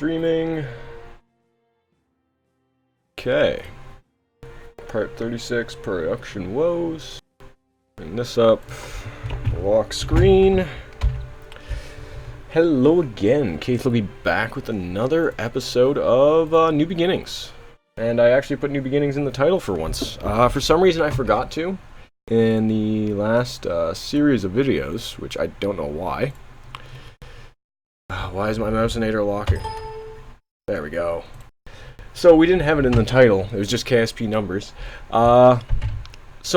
Streaming. Okay. Part 36, production woes. Bring this up. Lock screen. Hello again. Keith will be back with another episode of New Beginnings. And I actually put New Beginnings in the title for once. For some reason I forgot to in the last series of videos, which I don't know why. Why is my mousinator locking? There we go. So we didn't have it in the title, it was just KSP numbers. So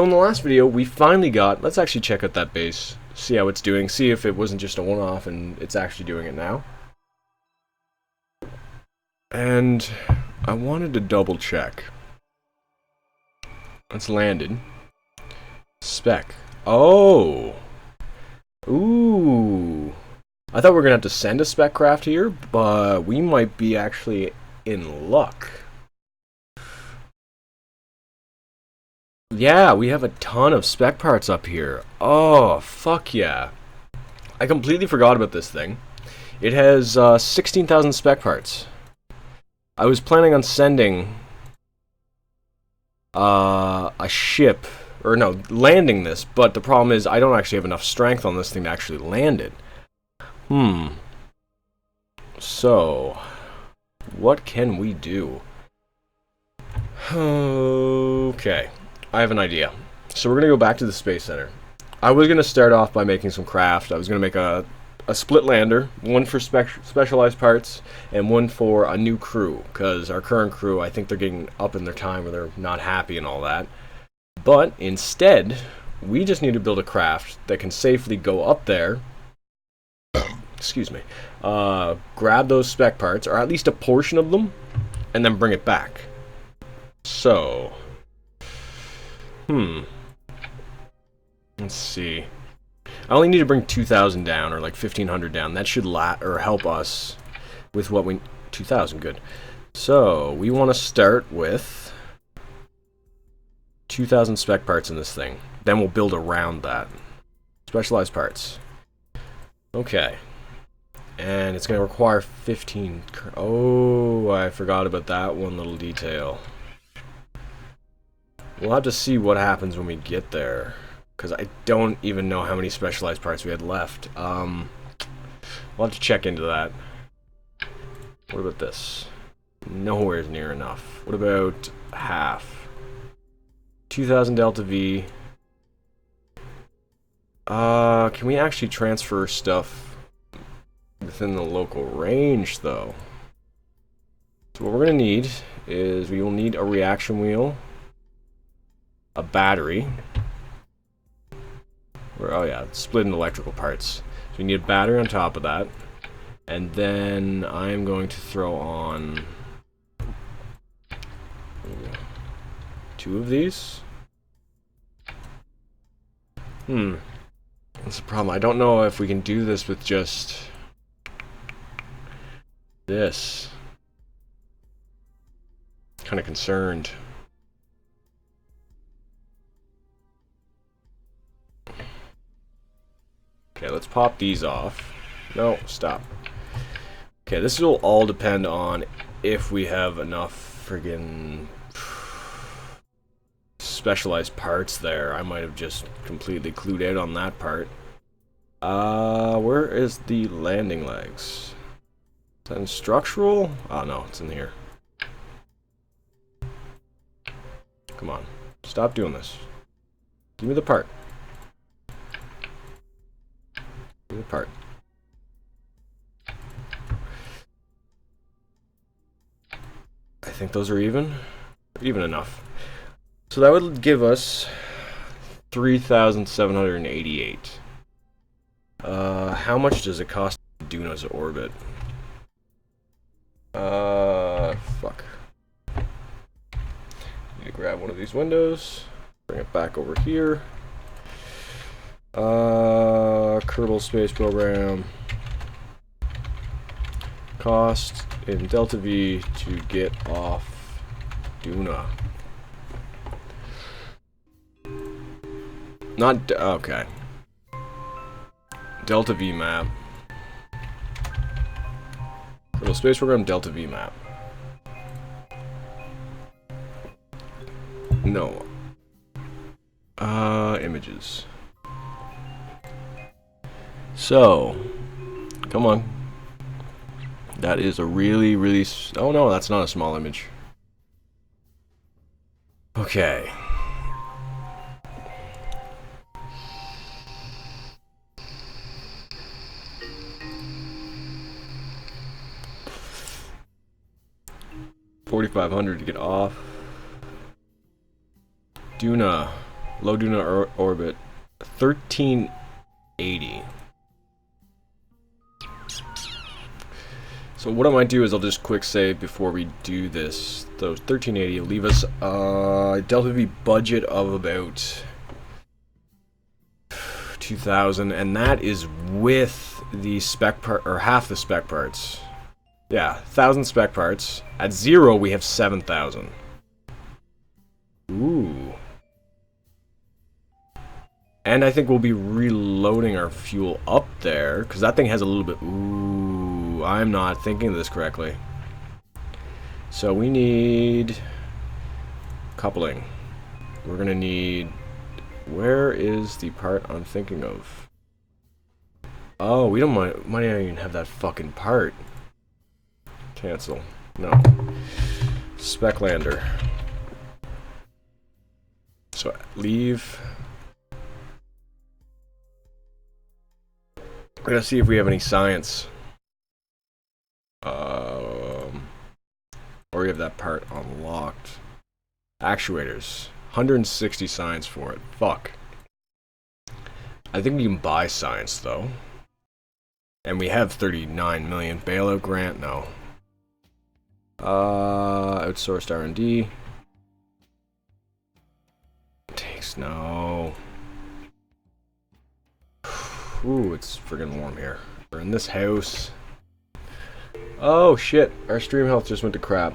in the last video, we finally got, let's actually check out that base, see how it's doing, see if it wasn't just a one-off and it's actually doing it now. And I wanted to double check. It's landed. Spec. Oh! Ooh! I thought we were going to have to send a spec craft here, but we might be actually in luck. Yeah, we have a ton of spec parts up here. Oh, fuck yeah. I completely forgot about this thing. It has 16,000 spec parts. I was planning on sending a ship, or no, landing this, but the problem is I don't actually have enough strength on this thing to actually land it. So, what can we do? Okay, I have an idea. So we're going to go back to the Space Center. I was going to start off by making some craft. I was going to make a split lander, one for specialized parts, and one for a new crew, because our current crew, I think they're getting up in their time where they're not happy and all that. But instead, we just need to build a craft that can safely go up there, excuse me, grab those spec parts, or at least a portion of them, and then bring it back. So, let's see. I only need to bring 2,000 down, or like 1,500 down. That should help us with what we... 2,000, good. So, we want to start with 2,000 spec parts in this thing. Then we'll build around that. Specialized parts. Okay. And it's going to require 15... Oh, I forgot about that one little detail. We'll have to see what happens when we get there, because I don't even know how many specialized parts we had left. We'll have to check into that. What about this? Nowhere near enough. What about half? 2,000 Delta V. Can we actually transfer stuff within the local range, though? So what we're going to need is we will need a reaction wheel, a battery. Oh yeah, it's split into electrical parts. So we need a battery on top of that. And then I'm going to throw on 2 of these. That's the problem. I don't know if we can do this with just this. Kind of concerned. Okay, let's pop these off. No, stop. Okay, this will all depend on if we have enough friggin' specialized parts there. I might have just completely clued out on that part. Where is the landing legs? Is that in structural? Oh no, it's in here. Come on, stop doing this. Give me the part. Give me the part. I think those are even. Even enough. So that would give us 3,788. How much does it cost to do Duna's orbit? Fuck. Need to grab one of these windows, bring it back over here. Kerbal space program. Cost in Delta V to get off Duna. Not okay. Delta V map. Little space program Delta V map. No. Images. So, come on. That is a really, really... Oh no, that's not a small image. Okay. $4,500 to get off. Duna. Low Duna orbit. 1380. So what I might do is I'll just quick save before we do this. Those 1380 will leave us a Delta V budget of about 2,000, and that is with the spec part, or half the spec parts. Yeah, 1,000 spec parts. At 0 we have 7,000. Ooh. And I think we'll be reloading our fuel up there, because that thing has a little bit... Ooh, I'm not thinking of this correctly. So we need... coupling. We're going to need... Where is the part I'm thinking of? Oh, we don't might not even have that fucking part. Cancel. No. Spec lander. So, leave... We're gonna see if we have any science. Or we have that part unlocked. Actuators. 160 science for it. Fuck. I think we can buy science, though. And we have 39 million. Bailout grant? No. Outsourced R&D. Takes no... Ooh, it's friggin' warm here. We're in this house. Oh shit, our stream health just went to crap.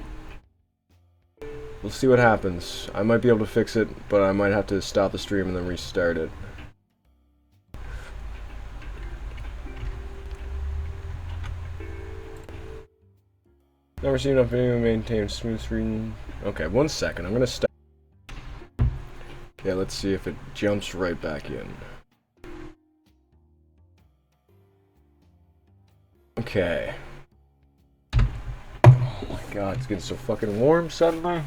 We'll see what happens. I might be able to fix it, but I might have to stop the stream and then restart it. Never seen enough video to maintain smooth screen. Okay, 1 second. I'm gonna stop. Okay, let's see if it jumps right back in. Okay. Oh my god, it's getting so fucking warm suddenly.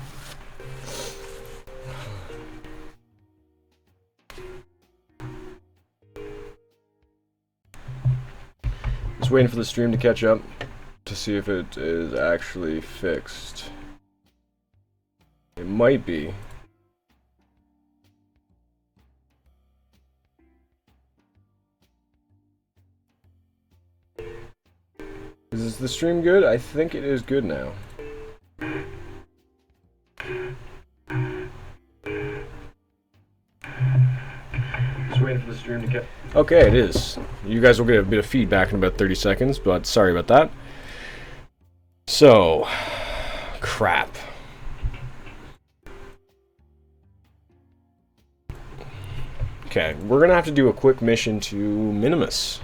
Just waiting for the stream to catch up to see if it is actually fixed. It might be. Is the stream good? I think it is good now. Just waiting for the stream to get... Okay, it is. You guys will get a bit of feedback in about 30 seconds, but sorry about that. So... crap. Okay, we're gonna have to do a quick mission to Minimus.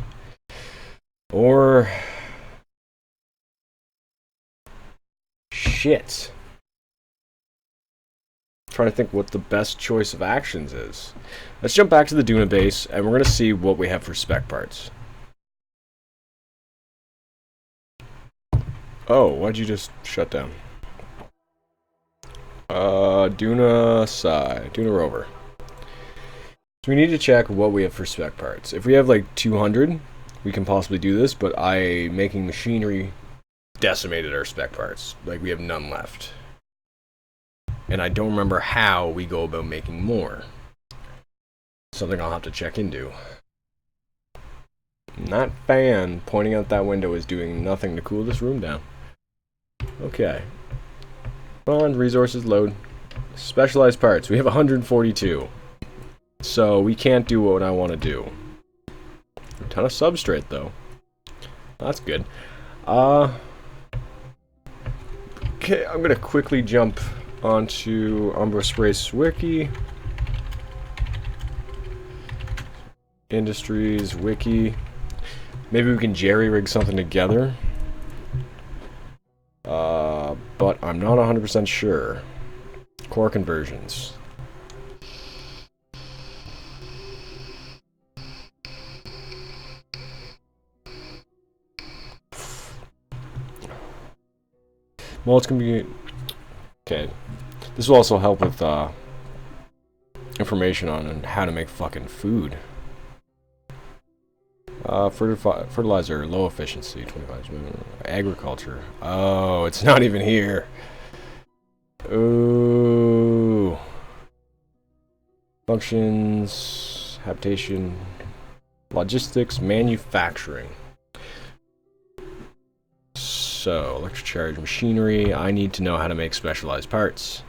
Or... shit. I'm trying to think what the best choice of actions is. Let's jump back to the Duna base, and we're going to see what we have for spec parts. Oh, why'd you just shut down? Duna rover. So we need to check what we have for spec parts. If we have like 200, we can possibly do this, but making machinery decimated our spec parts. Like, we have none left. And I don't remember how we go about making more. Something I'll have to check into. And that fan pointing out that window is doing nothing to cool this room down. Okay. Bond, resources, load. Specialized parts. We have 142. So we can't do what I want to do. A ton of substrate, though. That's good. Okay, I'm gonna quickly jump onto Umbra Sprace Wiki. Industries, Wiki. Maybe we can jerry-rig something together. but I'm not 100% sure. Core conversions. Mulch can be... Okay. This will also help with information on how to make fucking food. Fertilizer, low efficiency, 25. Agriculture. Oh, it's not even here. Ooh. Functions, habitation, logistics, manufacturing. So, electric charge machinery. I need to know how to make specialized parts.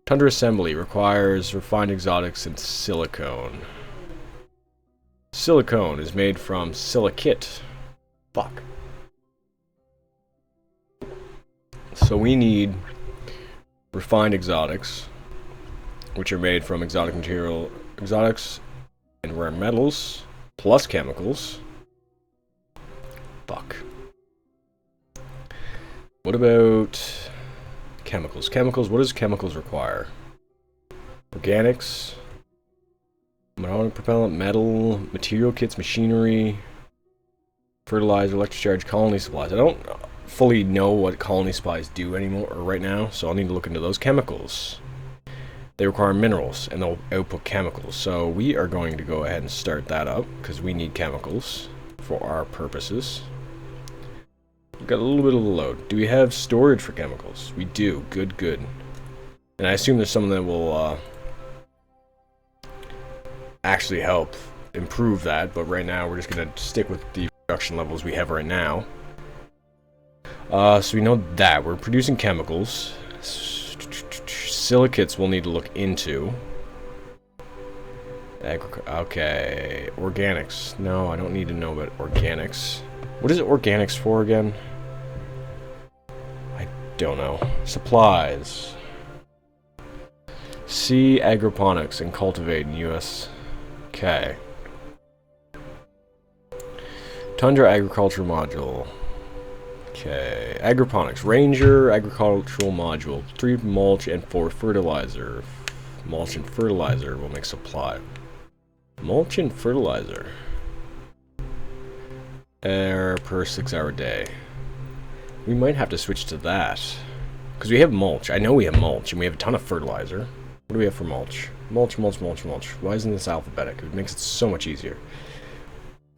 Tundra assembly requires refined exotics and silicone. Silicone is made from silicate. Fuck. So we need refined exotics, which are made from exotics and rare metals, plus chemicals. Fuck. What about chemicals? Chemicals, what does chemicals require? Organics, metallic propellant, metal, material kits, machinery, fertilizer, electric charge, colony supplies. I don't fully know what colony supplies do anymore or right now, so I'll need to look into those. Chemicals. They require minerals and they'll output chemicals. So we are going to go ahead and start that up because we need chemicals for our purposes. We've got a little bit of a load. Do we have storage for chemicals? We do. Good, good. And I assume there's some that will actually help improve that, but right now we're just going to stick with the production levels we have right now. So we know that. We're producing chemicals. Silicates we'll need to look into. Okay. Organics. No, I don't need to know about organics. What is organics for again? I don't know. Supplies. See agroponics and cultivate in US. Okay. Tundra agriculture module. Okay. Agroponics. Ranger agricultural module. 3 mulch and 4 fertilizer. Mulch and fertilizer will make supply. Mulch and fertilizer. Air per 6-hour day. We might have to switch to that. Because we have mulch. I know we have mulch and we have a ton of fertilizer. What do we have for mulch? Mulch, mulch, mulch, mulch. Why isn't this alphabetic? It makes it so much easier.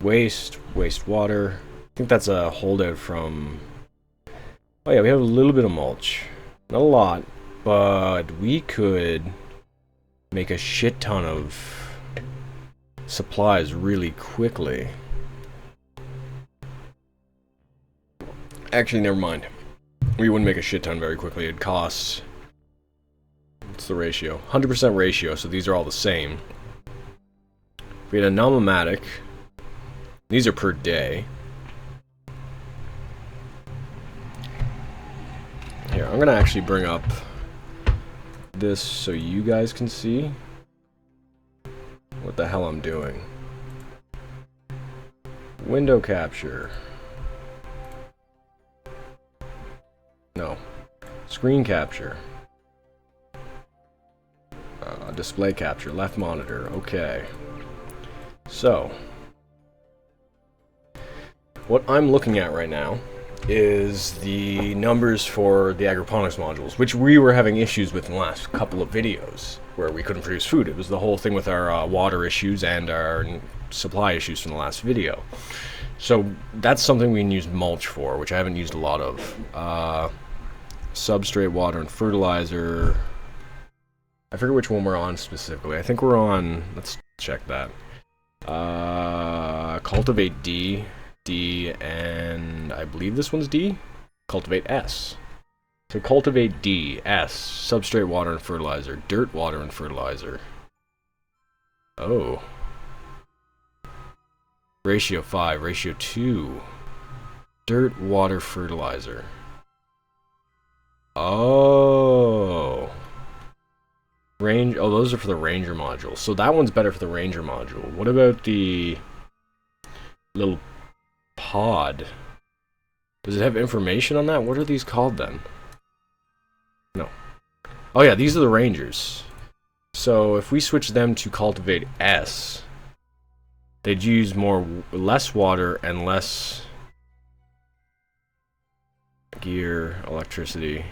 Waste, wastewater. I think that's a holdout from... Oh yeah, we have a little bit of mulch. Not a lot, but we could make a shit ton of supplies really quickly. Actually, never mind. We wouldn't make a shit ton very quickly. It'd cost... What's the ratio? 100% ratio, so these are all the same. We had a nomomatic. These are per day. Here, I'm gonna actually bring up this so you guys can see what the hell I'm doing. Window capture. No. Screen capture. Display capture. Left monitor. Okay. So, what I'm looking at right now is the numbers for the agroponics modules, which we were having issues with in the last couple of videos, where we couldn't produce food. It was the whole thing with our water issues and our supply issues from the last video. So that's something we can use mulch for, which I haven't used a lot of. Substrate, water, and fertilizer. I forget which one we're on specifically. I think we're on... Let's check that. Cultivate D. D, and I believe this one's D. Cultivate S. So cultivate D, S, substrate, water, and fertilizer. Dirt, water, and fertilizer. Oh. Ratio 5, ratio 2. Dirt, water, fertilizer. Oh. Range, oh, those are for the Ranger module. So that one's better for the Ranger module. What about the little pod? Does it have information on that? What are these called then? Oh yeah, these are the rangers. So if we switch them to cultivate S, they'd use less water and less gear, electricity.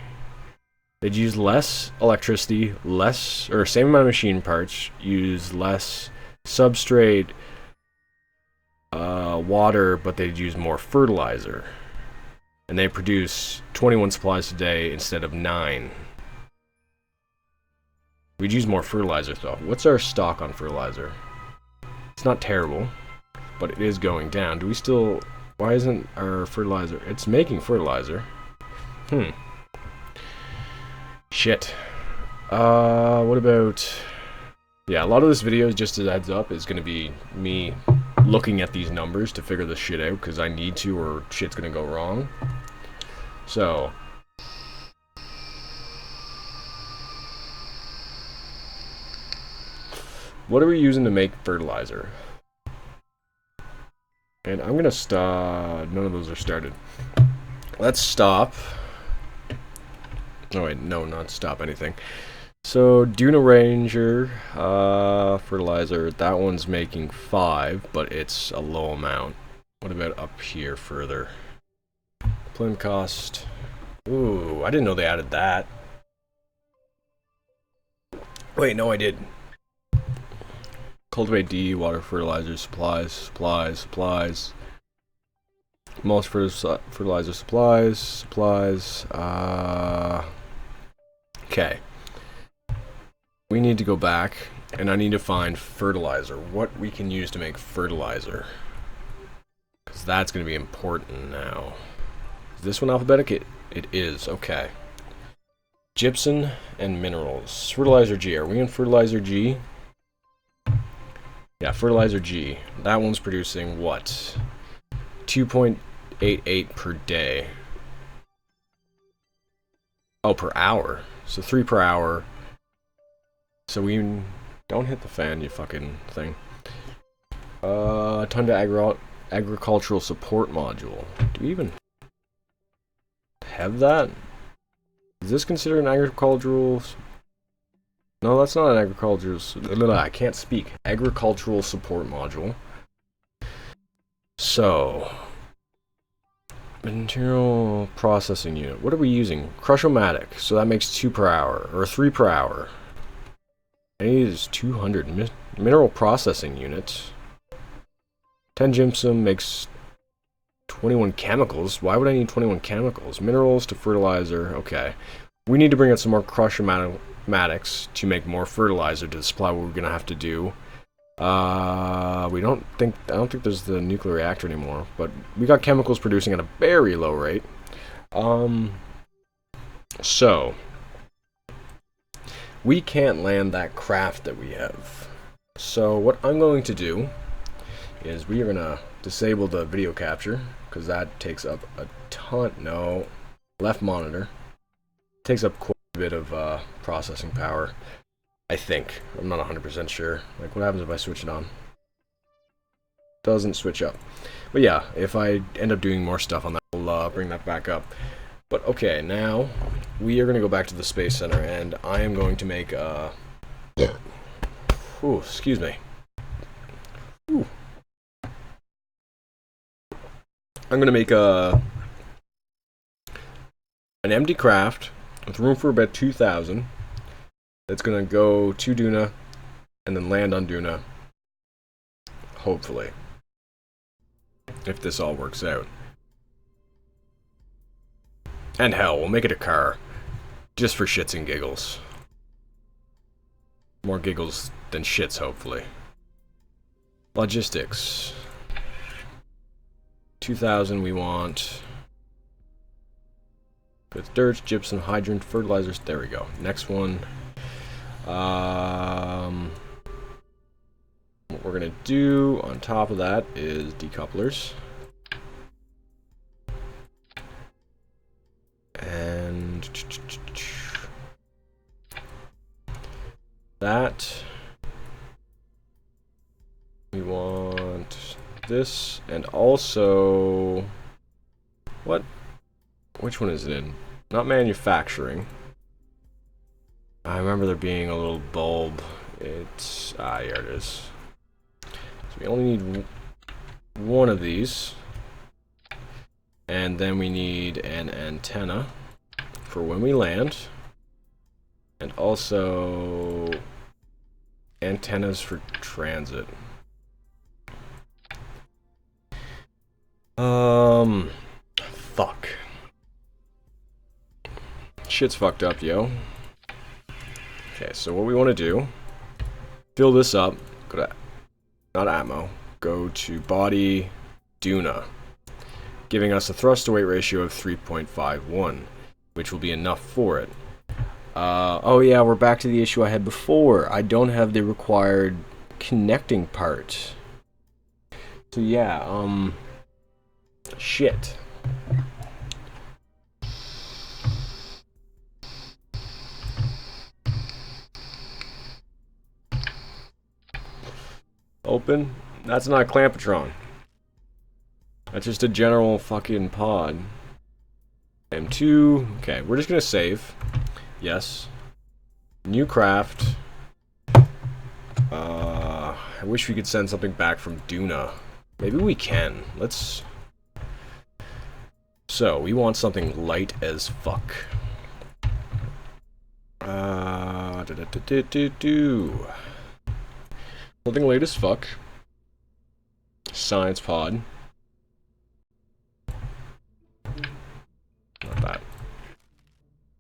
They'd use less electricity, same amount of machine parts, use less substrate, water, but they'd use more fertilizer. And they produce 21 supplies a day instead of 9. We'd use more fertilizer though. What's our stock on fertilizer? It's not terrible, but it is going down. Do we still... Why isn't our fertilizer... It's making fertilizer. Shit. What about... Yeah, a lot of this video, just as a heads up, is going to be me looking at these numbers to figure this shit out, because I need to or shit's going to go wrong. So... What are we using to make fertilizer? And I'm gonna stop. None of those are started. Let's stop. Oh wait, no, not stop anything. So Duna Ranger fertilizer. That one's making 5, but it's a low amount. What about up here further? Plim cost. Ooh, I didn't know they added that. Wait, no, I did. Cultivate D, water, fertilizer, supplies. Mulch, fertilizer, supplies. Okay. We need to go back, and I need to find fertilizer. What we can use to make fertilizer. Because that's going to be important now. Is this one alphabetic? It is. Okay. Gypsum and minerals. Fertilizer G. Are we in fertilizer G? Yeah, fertilizer G. That one's producing what? 2.88 per day. Oh, per hour. So 3 per hour. So we don't hit the fan, you fucking thing. Ton agricultural support module. Do we even have that? Is this considered an agricultural? No, that's not an agricultural... I can't speak. Agricultural support module. So... Material processing unit. What are we using? Crush-o-matic. So that makes 2 per hour. Or 3 per hour. I need is 200. Mineral processing unit. 10 gypsum makes 21 chemicals. Why would I need 21 chemicals? Minerals to fertilizer. Okay. We need to bring out some more crush-o-matics to make more fertilizer to supply what we're gonna have to do. I don't think there's the nuclear reactor anymore, but we got chemicals producing at a very low rate. So we can't land that craft that we have. So what I'm going to do is we are gonna disable the video capture because that takes up a ton. No, left monitor takes up quite a bit of processing power. I think. I'm not 100% sure. Like, what happens if I switch it on? Doesn't switch up. But yeah, if I end up doing more stuff on that, I'll bring that back up. But okay, now we are going to go back to the Space Center, and I am going to make a... Ooh, excuse me. Ooh. I'm going to make an empty craft with room for about 2,000. It's gonna go to Duna and then land on Duna. Hopefully. If this all works out. And hell, we'll make it a car. Just for shits and giggles. More giggles than shits, hopefully. Logistics. 2,000 we want. With dirt, gypsum, hydrant, fertilizers. There we go. Next one. What we're gonna do on top of that is decouplers. And that we want this, and also what? Which one is it in? Not manufacturing. I remember there being a little bulb. It's... ah, here it is. So we only need one of these. And then we need an antenna for when we land. And also antennas for transit. Fuck. Shit's fucked up, yo. Okay, so what we want to do, fill this up, go to, not ammo, go to body, Duna, giving us a thrust to weight ratio of 3.51, which will be enough for it. Oh yeah, we're back to the issue I had before. I don't have the required connecting part. So yeah, shit. Open? That's not a Clampatron. That's just a general fucking pod. M2. Okay, we're just gonna save. Yes. New craft. I wish we could send something back from Duna. Maybe we can. Let's... So, we want something light as fuck. Something light as fuck. Science pod. Not that.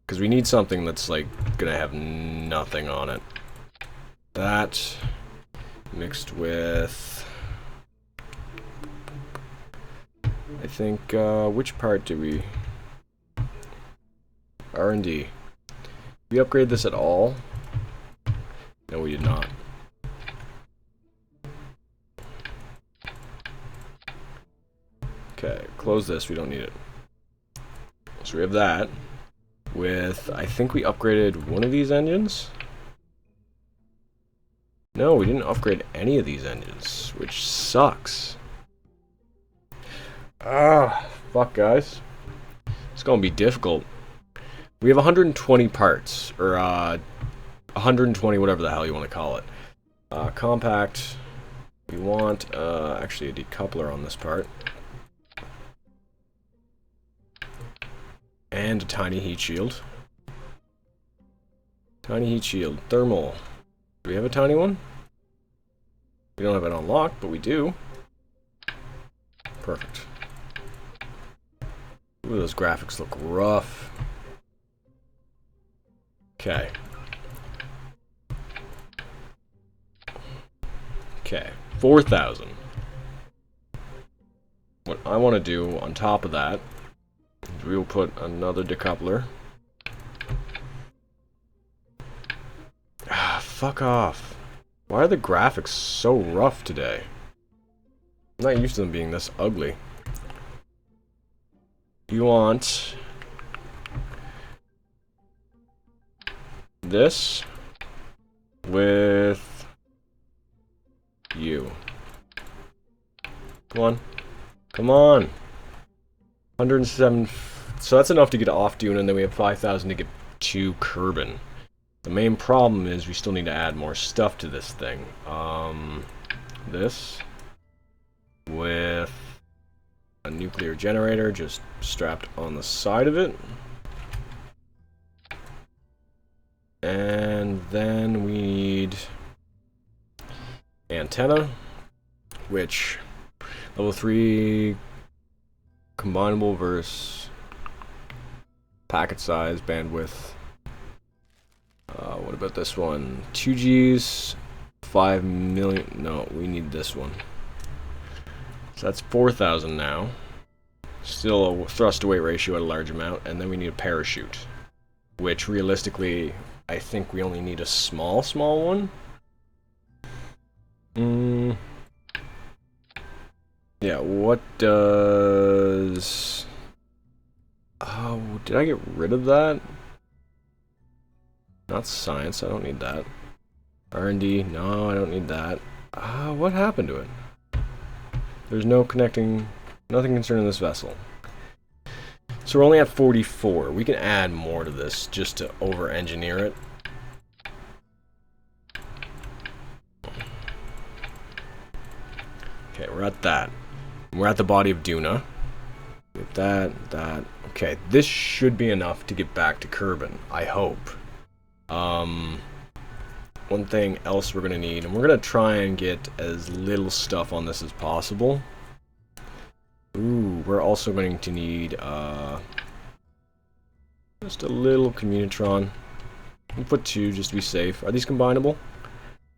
Because we need something that's, like, gonna have nothing on it. That mixed with... I think, which part do we... R&D. We upgrade this at all? No, we did not. Okay, close this, we don't need it. So we have that. With, I think we upgraded one of these engines? No, we didn't upgrade any of these engines, which sucks. Ah, fuck, guys. It's gonna be difficult. We have 120 parts, or 120, whatever the hell you want to call it. Compact. We want actually a decoupler on this part. And a tiny heat shield. Tiny heat shield. Thermal. Do we have a tiny one? We don't have it unlocked, but we do. Perfect. Ooh, those graphics look rough. Okay. Okay. 4,000. What I want to do on top of that, we will put another decoupler. Ah, fuck off. Why are the graphics so rough today? I'm not used to them being this ugly. You want this with you. Come on. Come on. 107. So that's enough to get off Dune, and then we have 5,000 to get to Kerbin. The main problem is we still need to add more stuff to this thing. This with a nuclear generator just strapped on the side of it. And then we need antenna, which level 3 combinable versus packet size, bandwidth. What about this one? 2Gs, 5 million. No, we need this one. So that's 4,000 now. Still a thrust to weight ratio at a large amount, and then we need a parachute, which realistically, I think we only need a small one. Yeah, what does... Oh, did I get rid of that? Not science, I don't need that. R&D, no, I don't need that. What happened to it? There's no connecting, nothing concerning this vessel. So we're only at 44. We can add more to this just to over-engineer it. Okay, we're at that. We're at the body of Duna. Get that. Okay, this should be enough to get back to Kerbin, I hope. One thing else we're gonna need, and we're gonna try and get as little stuff on this as possible. Ooh, we're also going to need just a little communitron. We'll put 2 just to be safe. Are these combinable?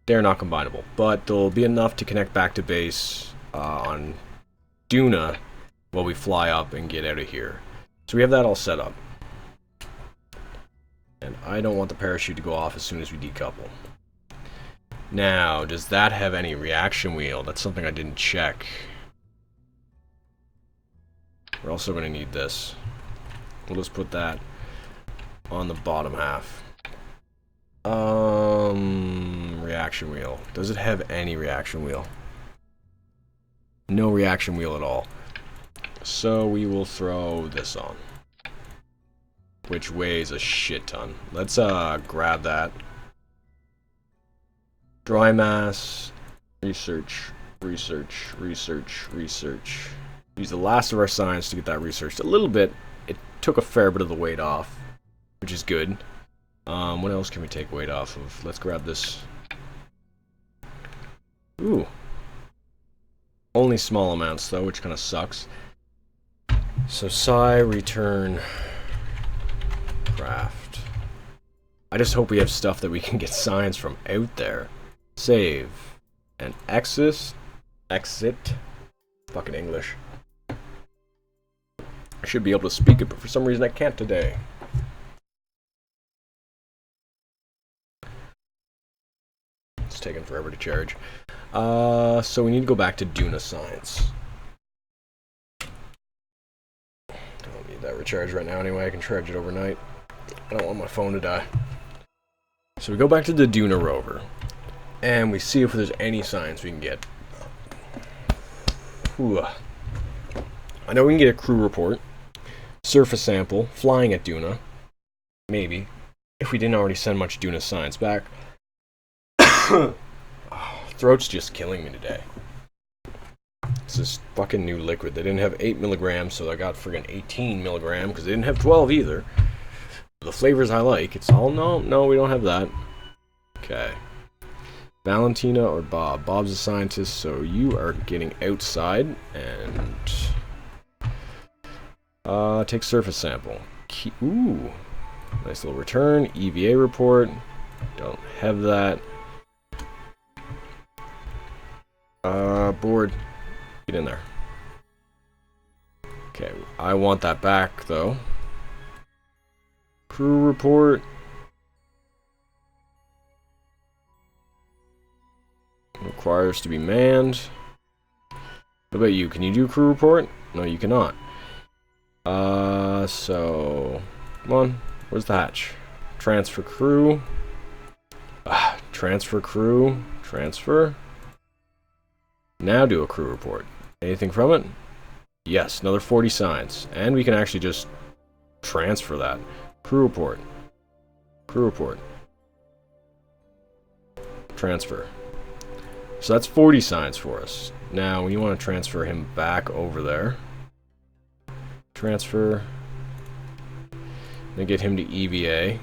They're not combinable, but they'll be enough to connect back to base on Duna while we fly up and get out of here. So we have that all set up. And I don't want the parachute to go off as soon as we decouple. Now, does that have any reaction wheel? That's something I didn't check. We're also going to need this. We'll just put that on the bottom half. Reaction wheel. Does it have any reaction wheel? No reaction wheel at all. So we will throw this on, which weighs a shit ton. Let's grab that. Dry mass. Research. Use the last of our science to get that researched a little bit. It took a fair bit of the weight off, which is good. What else can we take weight off of? Let's grab this. Ooh. Only small amounts though, which kind of sucks. So return craft. I just hope we have stuff that we can get science from out there. Save. And exit. Fucking English. I should be able to speak it, but for some reason I can't today. It's taking forever to charge. So we need to go back to Duna Science. Don't need that recharge right now anyway. I can charge it overnight. I don't want my phone to die. So we go back to the Duna rover, and we see if there's any science we can get. Ooh. I know we can get a crew report, surface sample, flying at Duna. Maybe. If we didn't already send much Duna science back. Throat's just killing me today. It's this fucking new liquid. They didn't have 8 milligrams, so I got friggin' 18 milligrams, because they didn't have 12 either. The flavors I like, it's all, no, we don't have that. Okay. Valentina or Bob? Bob's a scientist, so you are getting outside, and take surface sample. Ooh, nice little return. EVA report. Don't have that. Board. Get in there. Okay, I want that back though. Crew report. Requires to be manned. What about you? Can you do crew report? No, you cannot. So come on. Where's the hatch? Transfer crew. Transfer crew. Transfer. Now do a crew report. Anything from it? Yes, another 40 signs. And we can actually just transfer that. Crew report. Crew report. Transfer. So that's 40 signs for us. Now, when you want to transfer him back over there, transfer, then get him to EVA.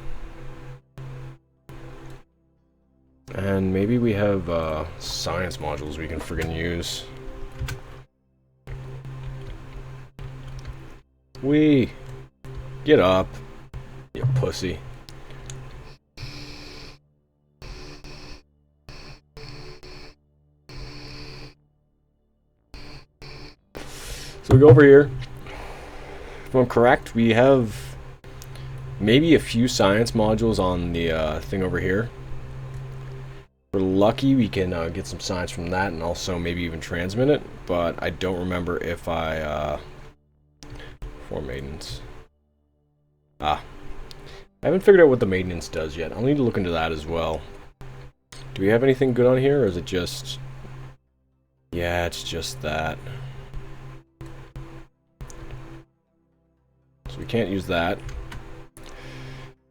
And maybe we have science modules we can friggin' use. Get up, you pussy. So we go over here. If I'm correct, we have maybe a few science modules on the thing over here. If we're lucky, we can get some science from that and also maybe even transmit it, but I don't remember if I... for maintenance. I haven't figured out what the maintenance does yet. I'll need to look into that as well. Do we have anything good on here, or is it just... Yeah, it's just that. So we can't use that.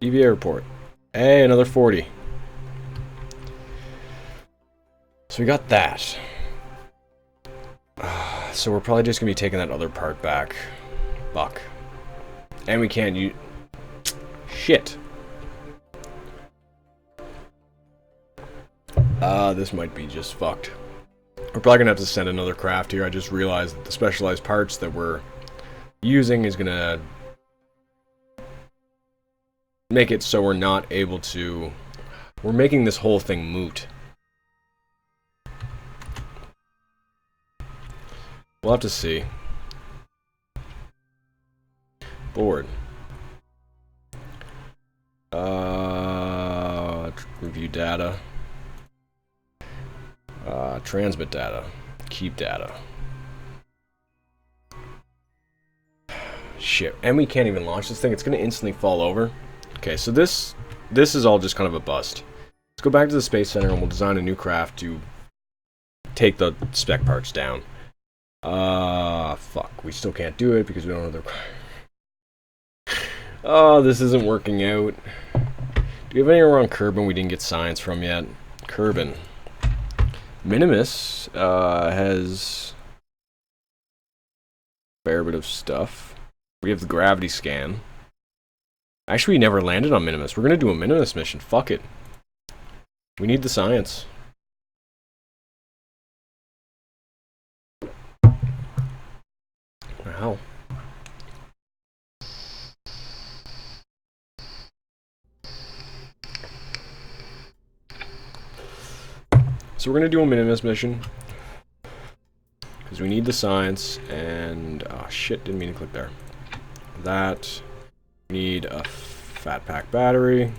EVA report. Hey, another 40. So we got that. So we're probably just gonna be taking that other part back. Fuck. And we can't use... Shit. This might be just fucked. We're probably gonna have to send another craft here. I just realized that the specialized parts that we're using is gonna make it so we're not able to... We're making this whole thing moot. We'll have to see. Board. Review data. Transmit data. Keep data. Shit. And we can't even launch this thing. It's going to instantly fall over. Okay, so this is all just kind of a bust. Let's go back to the Space Center and we'll design a new craft to take the spec parts down. Fuck. We still can't do it because we don't have the... Oh, this isn't working out. Do we have anywhere on Kerbin we didn't get science from yet? Kerbin. Minimus has a fair bit of stuff. We have the gravity scan. Actually, we never landed on Minimus. We're going to do a Minimus mission. Fuck it. We need the science. Wow. So we're going to do a Minimus mission. Because we need the science and... Oh shit, didn't mean to click there. That. We need a fat pack battery.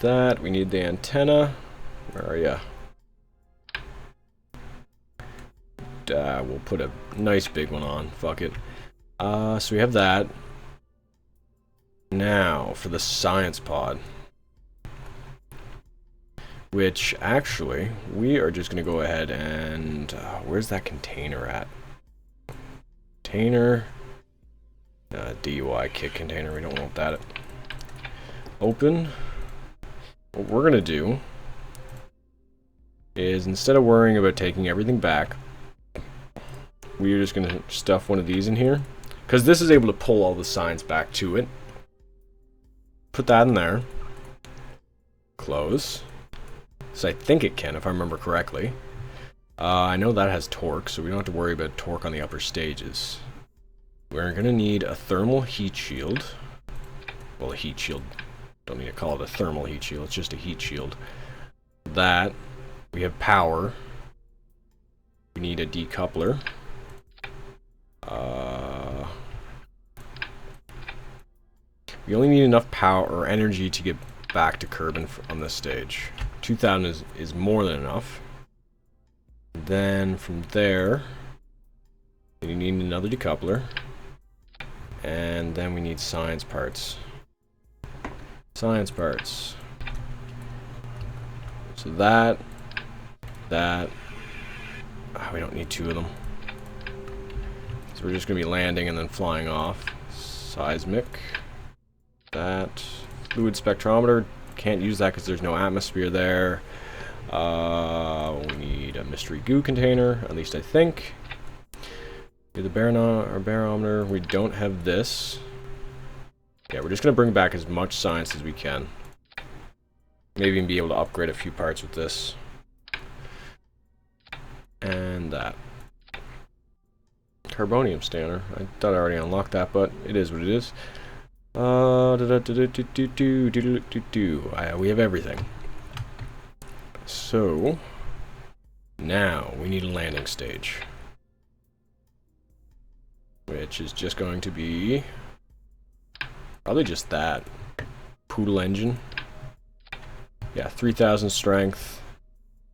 That. We need the antenna. Where are ya? We'll put a nice big one on. Fuck it. So we have that. Now, for the science pod. Which, actually, we are just going to go ahead and... where's that container at? Container. DUI kit container. We don't want that. Open. What we're going to do is, instead of worrying about taking everything back, we are just going to stuff one of these in here. Because this is able to pull all the science back to it. Put that in there. Close. So I think it can, if I remember correctly. I know that has torque, so we don't have to worry about torque on the upper stages. We're going to need a thermal heat shield. Well, a heat shield. Don't need to call it a thermal heat shield. It's just a heat shield. That. We have power. We need a decoupler. We only need enough power or energy to get back to Kerbin on this stage. 2,000 is more than enough. Then from there, you need another decoupler. And then we need science parts. Science parts. So that. We don't need two of them. So we're just going to be landing and then flying off. Seismic. That. Fluid spectrometer. Can't use that because there's no atmosphere there. We need a mystery goo container, at least I think. The barometer. We don't have this. Yeah, we're just going to bring back as much science as we can. Maybe even be able to upgrade a few parts with this. And that. Carbonium scanner. I thought I already unlocked that, but it is what it is. We have everything. So now we need a landing stage, which is just going to be probably just that poodle engine. Yeah, 3,000 strength,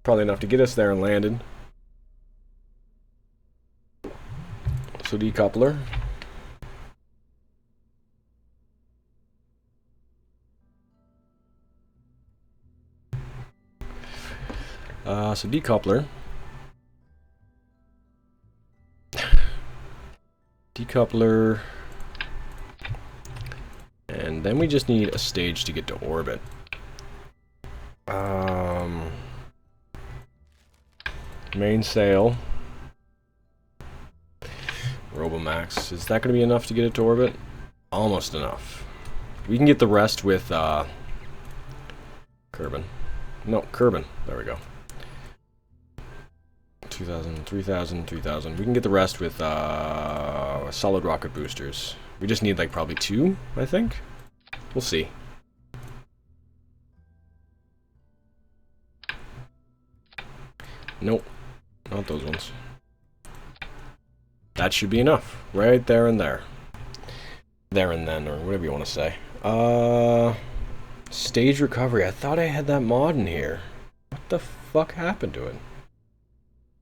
probably enough to get us there and landed. So decoupler. So decoupler. Decoupler. And then we just need a stage to get to orbit. Mainsail. Robomax. Is that going to be enough to get it to orbit? Almost enough. We can get the rest with, Kerbin. No, Kerbin. There we go. 2,000, 3,000, 3,000. We can get the rest with, solid rocket boosters. We just need, like, probably 2, I think? We'll see. Nope. Not those ones. That should be enough. Right there and there. There and then, or whatever you want to say. Stage recovery. I thought I had that mod in here. What the fuck happened to it?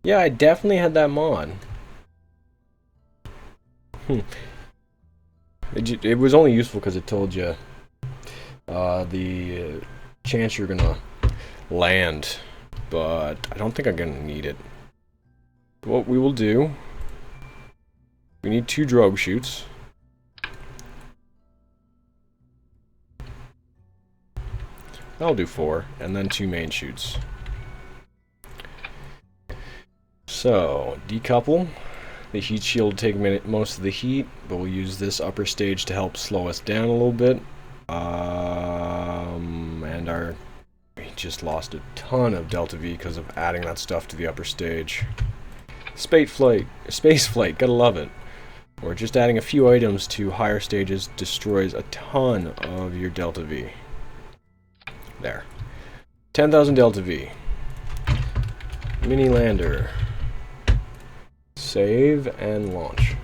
Yeah, I definitely had that mod. It was only useful because it told you the chance you're gonna land, but I don't think I'm gonna need it. What we will do, we need 2 drogue chutes. I'll do 4, and then 2 main chutes. So, decouple. The heat shield will take most of the heat, but we'll use this upper stage to help slow us down a little bit. And we just lost a ton of Delta V because of adding that stuff to the upper stage. Space flight, gotta love it. Or just adding a few items to higher stages destroys a ton of your Delta V. There. 10,000 Delta V. Mini lander. Save and launch.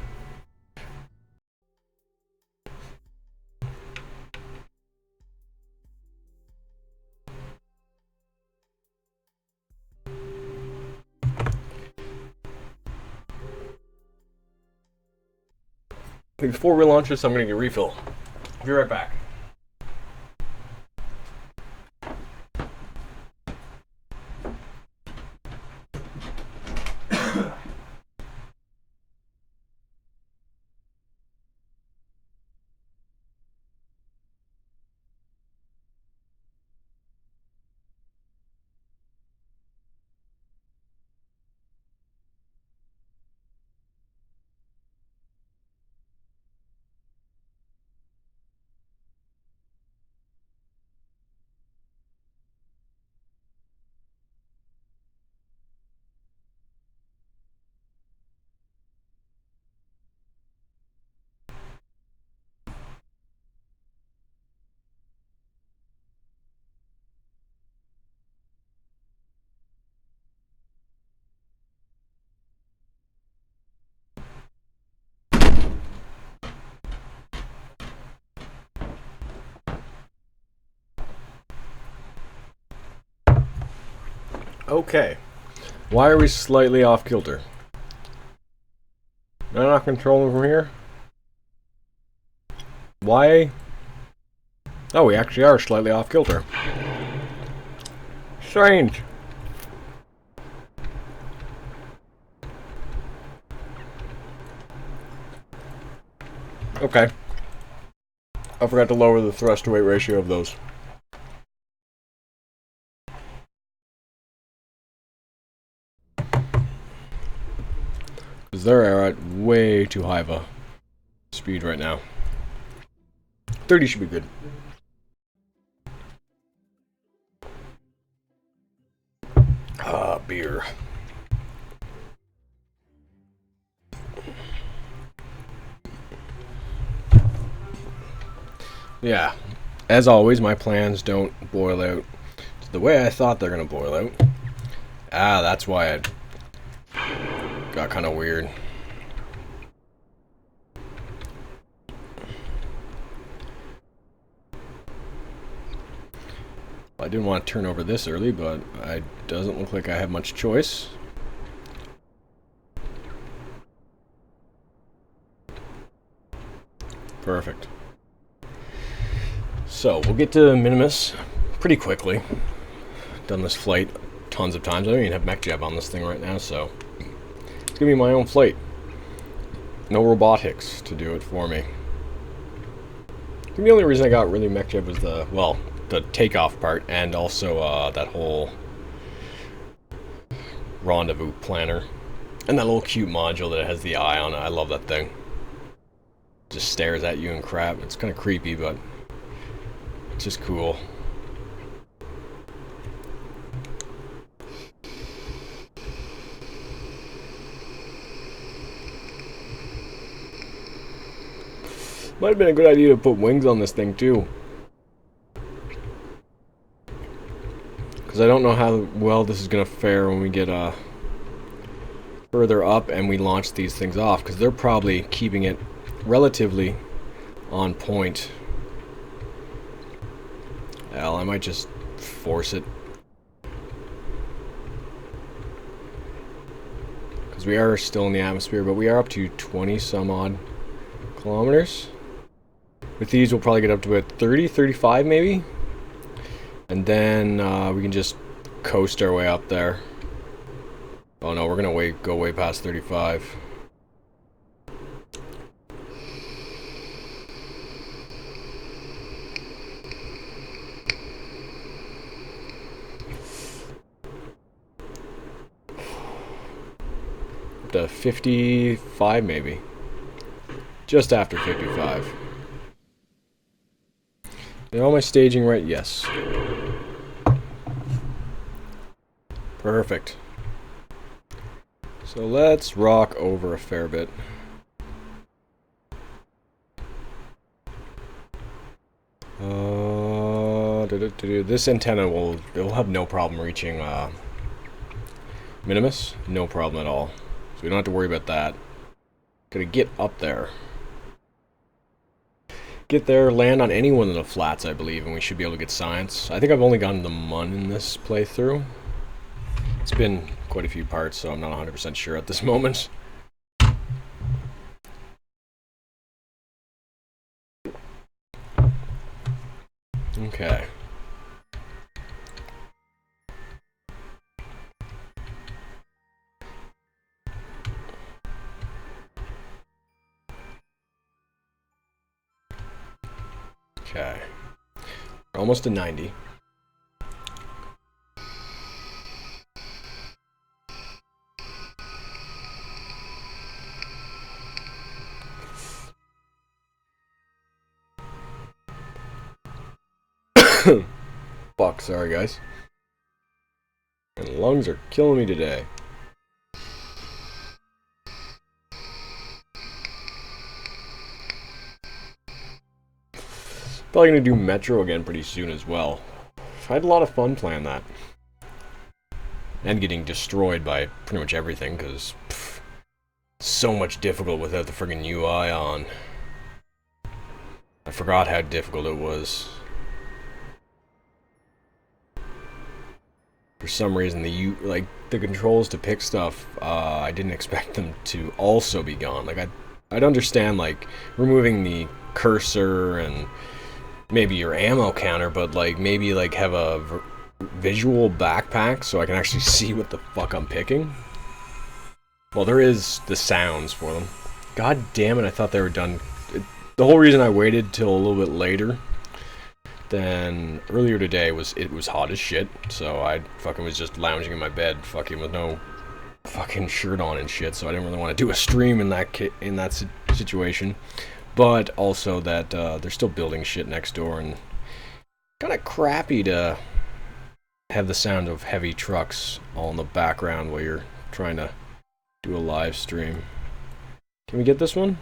Before we launch this, I'm going to get a refill. Be right back. Okay. Why are we slightly off kilter? Am I not controlling from here? Why? Oh, we actually are slightly off kilter. Strange. Okay. I forgot to lower the thrust to weight ratio of those. Because they're at way too high of a speed right now. 30 should be good. Beer. Yeah, as always, my plans don't boil out the way I thought they're gonna boil out. That's why it got kind of weird. I didn't want to turn over this early, but it doesn't look like I have much choice. Perfect. So, we'll get to Minimus pretty quickly. Done this flight tons of times. I don't even have mech jab on this thing right now, so it's gonna be my own flight. No robotics to do it for me. I think the only reason I got really mech jab was the, well, the takeoff part, and also that whole rendezvous planner. And that little cute module that has the eye on it. I love that thing. Just stares at you and crap. It's kind of creepy, but it's just cool. Might have been a good idea to put wings on this thing too. Because I don't know how well this is going to fare when we get further up and we launch these things off. Because they're probably keeping it relatively on point. Hell, I might just force it. Because we are still in the atmosphere, but we are up to 20 some odd kilometers. With these, we'll probably get up to about 30, 35 maybe. And then we can just coast our way up there. Oh no, we're gonna go way past 35. Up to 55 maybe. Just after 55. Did all my staging right? Yes. Perfect. So let's rock over a fair bit. This antenna will have no problem reaching Minimus. No problem at all. So we don't have to worry about that. Gonna get up there. Get there, land on any one of the flats, I believe, and we should be able to get science. I think I've only gotten the Mun in this playthrough. It's been quite a few parts, so I'm not 100% sure at this moment. Okay. Okay. We're almost to 90. Fuck, sorry guys. My lungs are killing me today. Probably gonna do Metro again pretty soon as well. I had a lot of fun playing that. And getting destroyed by pretty much everything, because so much difficult without the friggin' UI on. I forgot how difficult it was. For some reason, the controls to pick stuff, I didn't expect them to also be gone. Like I'd understand like removing the cursor and maybe your ammo counter, but like maybe like have a visual backpack so I can actually see what the fuck I'm picking. Well, there is the sounds for them. God damn it! I thought they were done. The whole reason I waited till a little bit later than earlier today was it was hot as shit, so I fucking was just lounging in my bed, fucking with no fucking shirt on and shit. So I didn't really want to do a stream in that situation. But also that they're still building shit next door, and kind of crappy to have the sound of heavy trucks all in the background while you're trying to do a live stream. Can we get this one?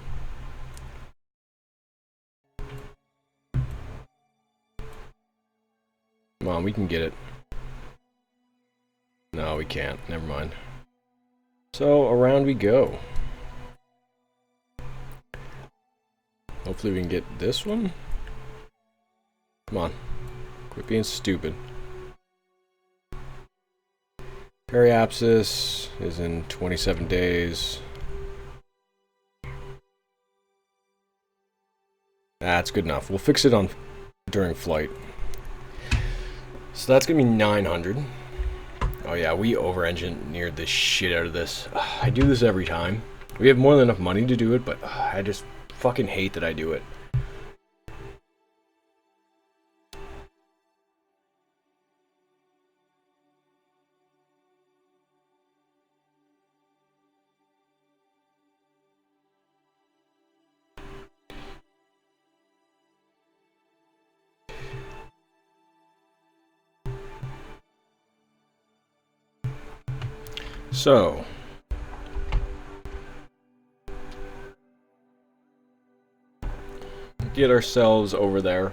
Come on, we can get it. No, we can't. Never mind. So, around we go. Hopefully we can get this one. Come on. Quit being stupid. Periapsis is in 27 days. That's good enough. We'll fix it on during flight. So that's gonna be 900. Oh yeah, we over-engineered the shit out of this. I do this every time. We have more than enough money to do it, but I just fucking hate that I do it. So, get ourselves over there.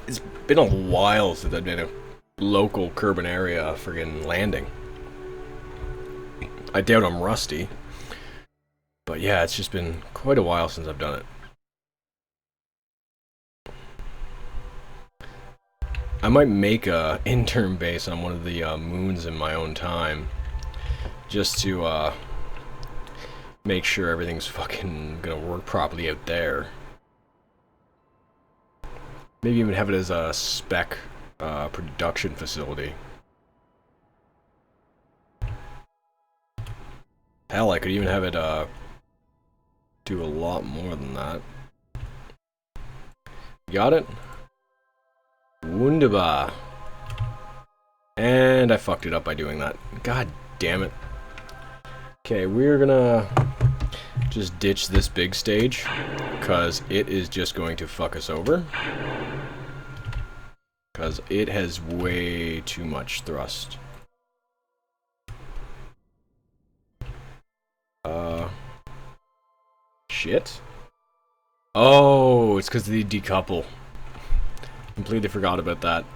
It's been a while since I've been a local Kerbin area friggin' landing. I doubt I'm rusty. But yeah, it's just been quite a while since I've done it. I might make a intern base on one of the moons in my own time. Just to make sure everything's fucking gonna work properly out there. Maybe even have it as a spec production facility. Hell, I could even have it do a lot more than that. Got it? Wunderbar. And I fucked it up by doing that. God damn it. Okay, we're gonna just ditch this big stage, because it is just going to fuck us over. Because it has way too much thrust. Shit. Oh, it's because of the decouple. Completely forgot about that.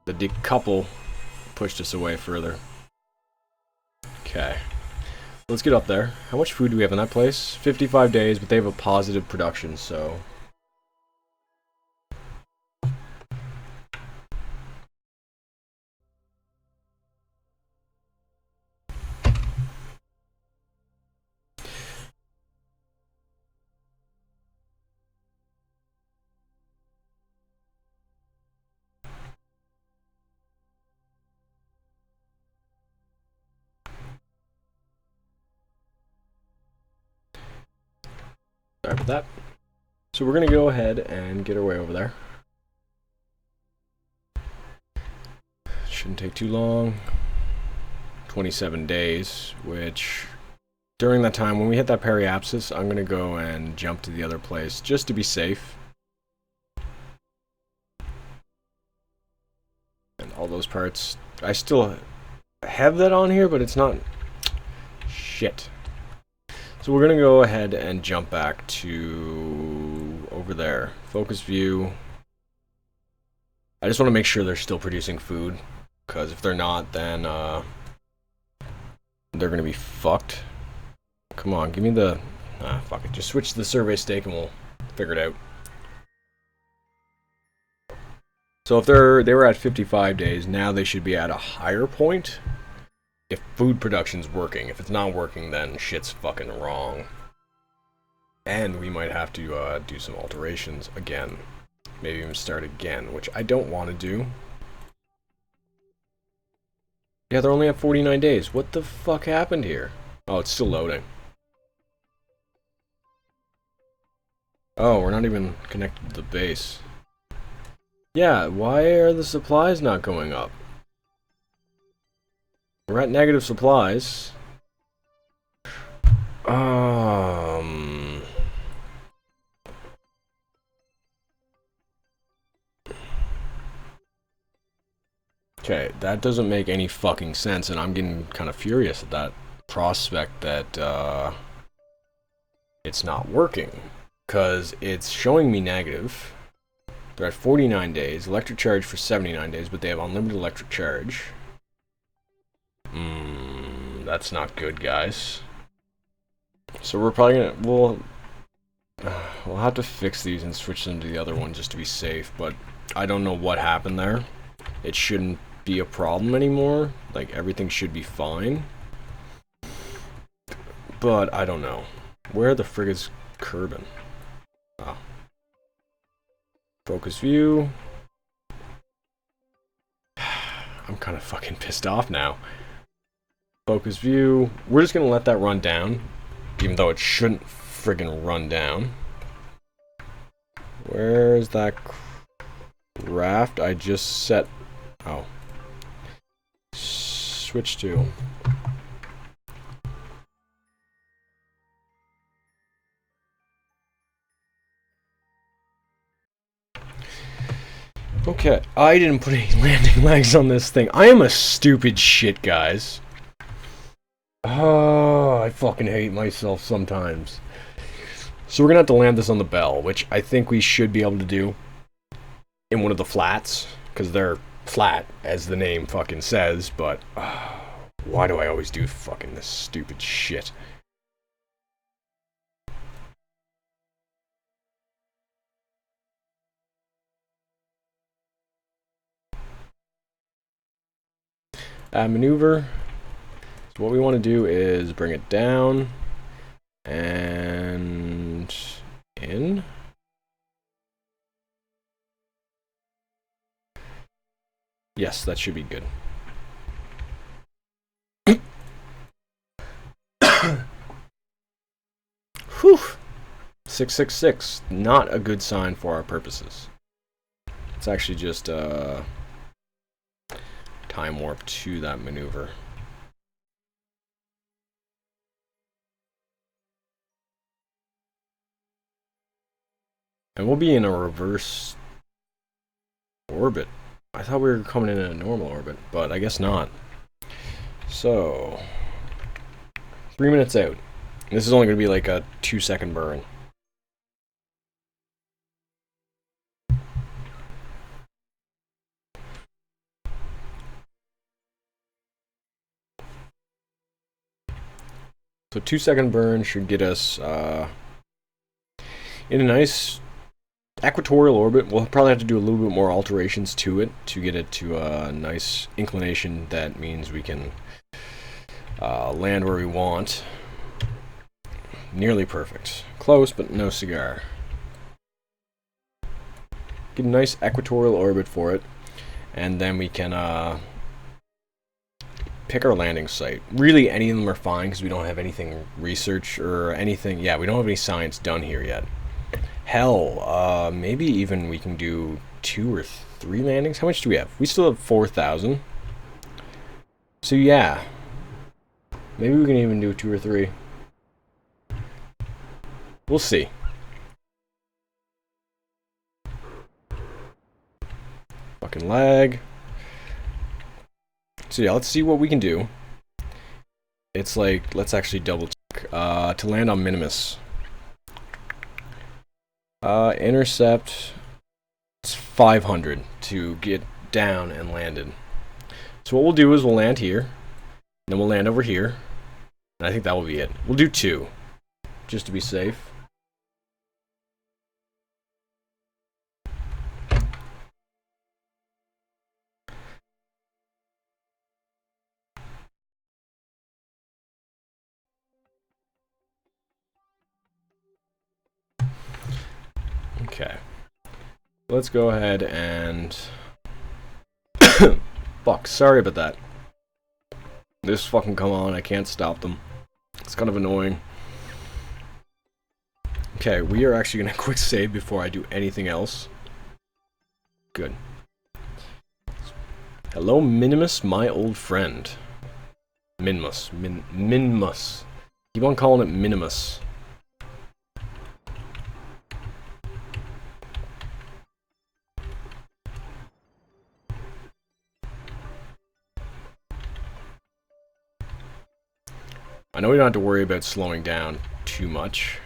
The decouple pushed us away further. Okay. Let's get up there. How much food do we have in that place? 55 days, but they have a positive production, so... Sorry about that. So we're going to go ahead and get our way over there. Shouldn't take too long. 27 days, which during that time, when we hit that periapsis, I'm going to go and jump to the other place just to be safe. And all those parts, I still have that on here, but it's not... Shit. So we're going to go ahead and jump back to over there. Focus view. I just want to make sure they're still producing food, because if they're not, then they're going to be fucked. Come on, give me the... fuck it. Just switch to the survey stake and we'll figure it out. So if they were at 55 days, now they should be at a higher point. If food production's working. If it's not working, then shit's fucking wrong. And we might have to do some alterations again. Maybe even start again, which I don't want to do. Yeah, they're only at 49 days. What the fuck happened here? Oh, it's still loading. Oh, we're not even connected to the base. Yeah, why are the supplies not going up? We're at negative supplies. Okay, that doesn't make any fucking sense, and I'm getting kind of furious at that prospect that it's not working. Because it's showing me negative. They're at 49 days, electric charge for 79 days, but they have unlimited electric charge. That's not good, guys. So we're probably gonna... We'll have to fix these and switch them to the other one just to be safe, but I don't know what happened there. It shouldn't be a problem anymore. Like, everything should be fine. But I don't know. Where the frig is Kerbin? Oh. Focus view. I'm kind of fucking pissed off now. Focus view. We're just gonna let that run down, even though it shouldn't friggin' run down. Where's that craft I just set? Oh. Switch to. Okay, I didn't put any landing legs on this thing. I am a stupid shit, guys. Oh, I fucking hate myself sometimes. So we're gonna have to land this on the bell, which I think we should be able to do in one of the flats, because they're flat, as the name fucking says, but why do I always do fucking this stupid shit? Maneuver. So what we want to do is bring it down and in. Yes, that should be good. Whew. 666. Not a good sign for our purposes. It's actually just time warp to that maneuver. And we'll be in a reverse orbit. I thought we were coming in a normal orbit, but I guess not. So, 3 minutes out. This is only going to be like a 2-second burn. So 2-second burn should get us in a nice equatorial orbit. We'll probably have to do a little bit more alterations to it to get it to a nice inclination. That means we can land where we want. Nearly perfect. Close, but no cigar. Get a nice equatorial orbit for it, and then we can pick our landing site. Really, any of them are fine because we don't have anything research or anything. Yeah, we don't have any science done here yet. Hell, maybe even we can do 2 or 3 landings. How much do we have? We still have 4,000. So yeah, maybe we can even do 2 or 3. We'll see. Fucking lag. So yeah, let's see what we can do. It's like, let's actually double check. To land on Minimus. Intercept. It's 500 to get down and landed. So what we'll do is we'll land here. Then we'll land over here. And I think that will be it. We'll do 2. Just to be safe. Okay. Let's go ahead and... Fuck, sorry about that. This fucking come on, I can't stop them. It's kind of annoying. Okay, we are actually gonna quick save before I do anything else. Good. Hello, Minimus, my old friend. Minimus. Minimus. Keep on calling it Minimus. I know we don't have to worry about slowing down too much.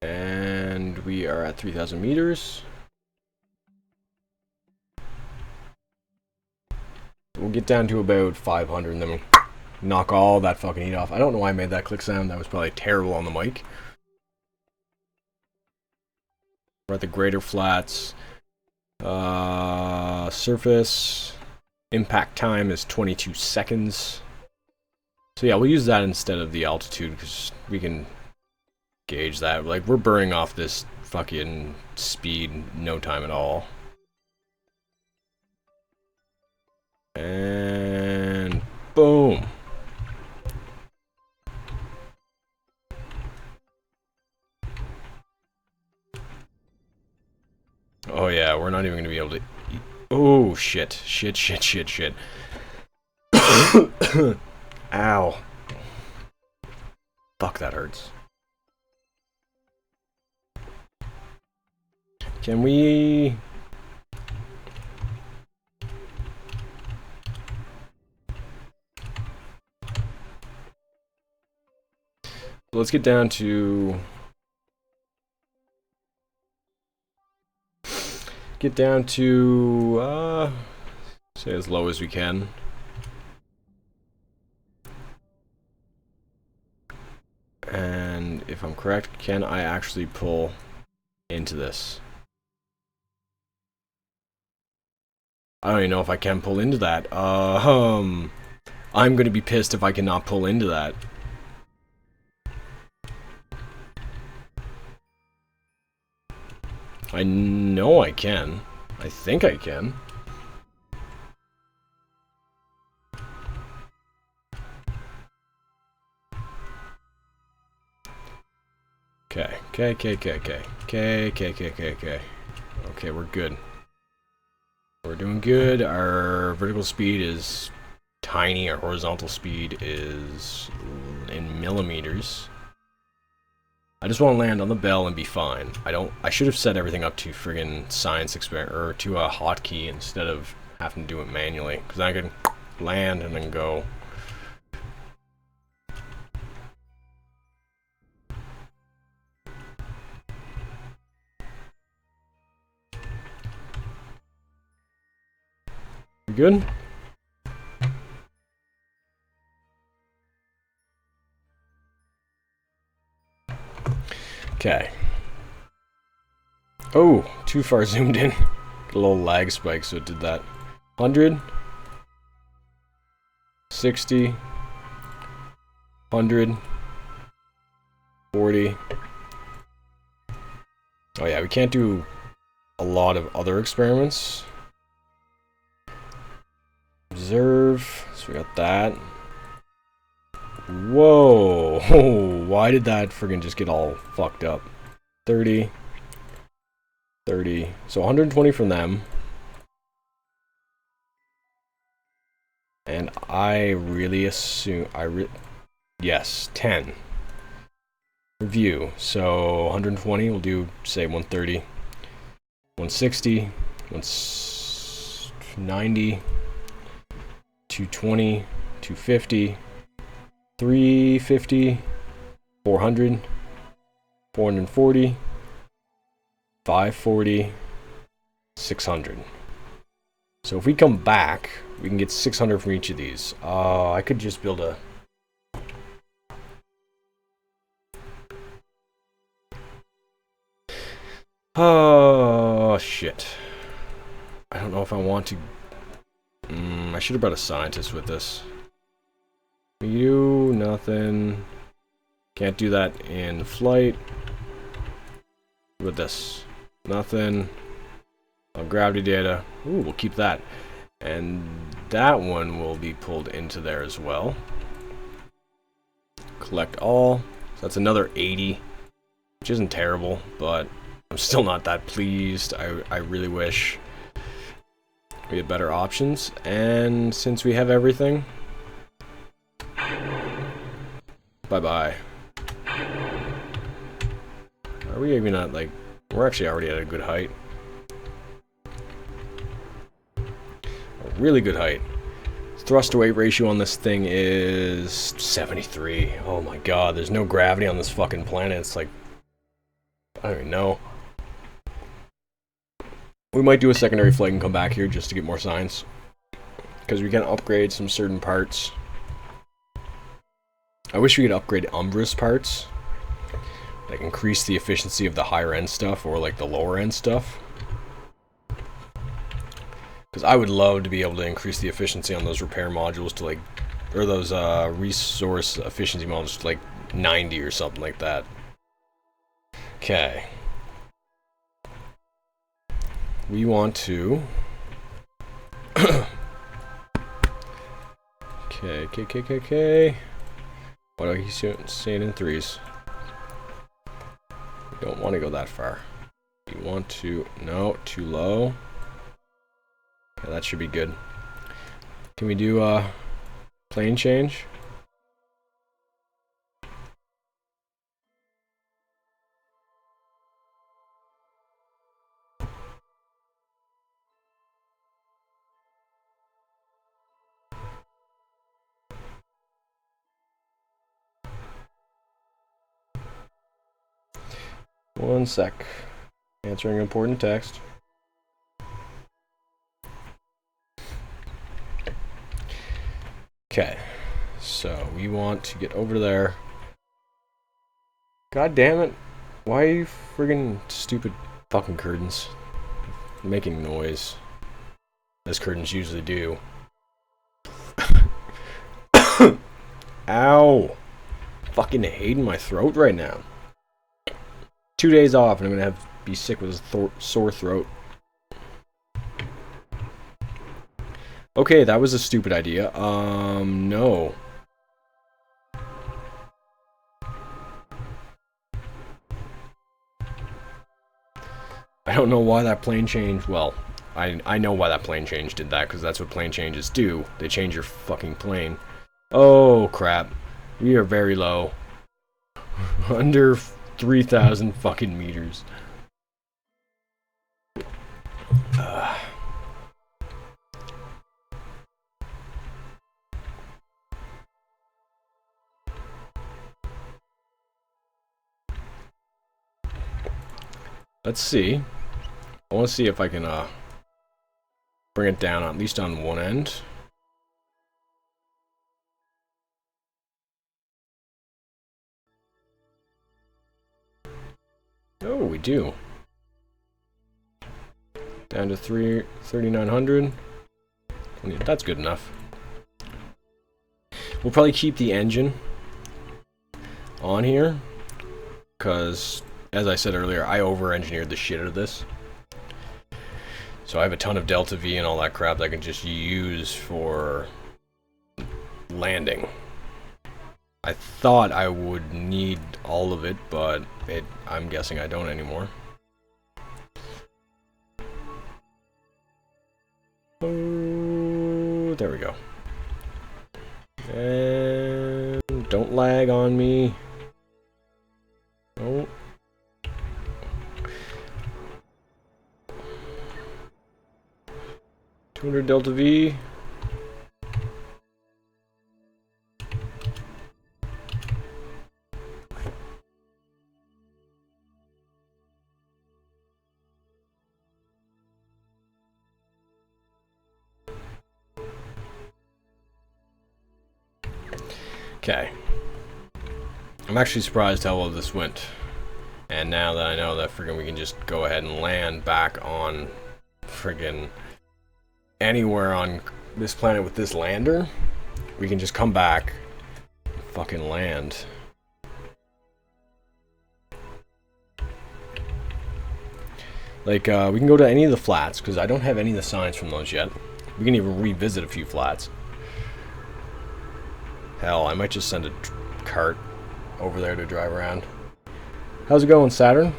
And we are at 3,000 meters. We'll get down to about 500 and then we'll knock all that fucking heat off. I don't know why I made that click sound. That was probably terrible on the mic. We're at the greater flats. Surface. Impact time is 22 seconds. So yeah, we'll use that instead of the altitude because we can gauge that. Like, we're burning off this fucking speed no time at all. And boom. Oh yeah, we're not even gonna be able to eat. Oh shit. Shit. Ow. Fuck, that hurts. Can we... let's get down to... say as low as we can. And if I'm correct, can I actually pull into this? I don't even know if I can pull into that. I'm gonna be pissed if I cannot pull into that. I know I can. I think I can. Okay, okay, we're good. We're doing good. Our vertical speed is tiny. Our horizontal speed is in millimeters. I just want to land on the bell and be fine. I should have set everything up to friggin' science experiment, or to a hotkey instead of having to do it manually. Because I can land and then go. We good? Okay. Oh, too far zoomed in. A little lag spike, so it did that. 100. 60. 100. 40. Oh yeah, we can't do a lot of other experiments. Observe. So we got that. Whoa! Why did that friggin' just get all fucked up? 30. 30. So 120 from them. And I really assume... yes, 10. Review. So 120, we'll do, say, 130. 160. 190. 220. 250. 350. 400. 440. 540. 600. So if we come back, we can get 600 from each of these. I could just build a... Oh, shit. I don't know if I want to... I should have brought a scientist with this. You, nothing. Can't do that in flight. With this. Nothing. Gravity data. Ooh, we'll keep that. And that one will be pulled into there as well. Collect all. So that's another 80. Which isn't terrible, but I'm still not that pleased. I really wish we had better options. And since we have everything... Bye-bye. Are we even at, like... We're actually already at a good height. A really good height. Thrust to weight ratio on this thing is 73. Oh my god, there's no gravity on this fucking planet. It's like... I don't even know. We might do a secondary flight and come back here just to get more science. Because we can upgrade some certain parts. I wish we could upgrade Umbra's parts. Like increase the efficiency of the higher end stuff or like the lower end stuff. Because I would love to be able to increase the efficiency on those repair modules to like, or those resource efficiency modules to like 90 or something like that. Okay. We want to... Okay. Why do I keep saying in threes? We don't want to go that far. You want to... No, too low. Okay, that should be good. Can we do plane change? 1 sec. Answering important text. Okay, so we want to get over there. God damn it. Why are you friggin' stupid fucking curtains making noise? As curtains usually do. Ow! Fucking hating my throat right now. 2 days off and I'm gonna be sick with a sore throat. Okay, that was a stupid idea. No. I don't know why that plane change. Well, I know why that plane change did that, because that's what plane changes do. They change your fucking plane. Oh, crap. We are very low. Under 3,000 fucking meters. Let's see. I want to see if I can bring it down at least on one end. Oh, we do. Down to 3,900. That's good enough. We'll probably keep the engine on here, because, as I said earlier, I over-engineered the shit out of this. So I have a ton of Delta V and all that crap that I can just use for landing. I thought I would need all of it, but I'm guessing I don't anymore. Oh, there we go. And don't lag on me. Oh. $200 Delta V. Okay. I'm actually surprised how well this went. And now that I know that friggin' we can just go ahead and land back on friggin' anywhere on this planet with this lander, we can just come back and fucking land. Like, we can go to any of the flats, because I don't have any of the signs from those yet. We can even revisit a few flats. Hell, I might just send a cart over there to drive around. How's it going, Saturn?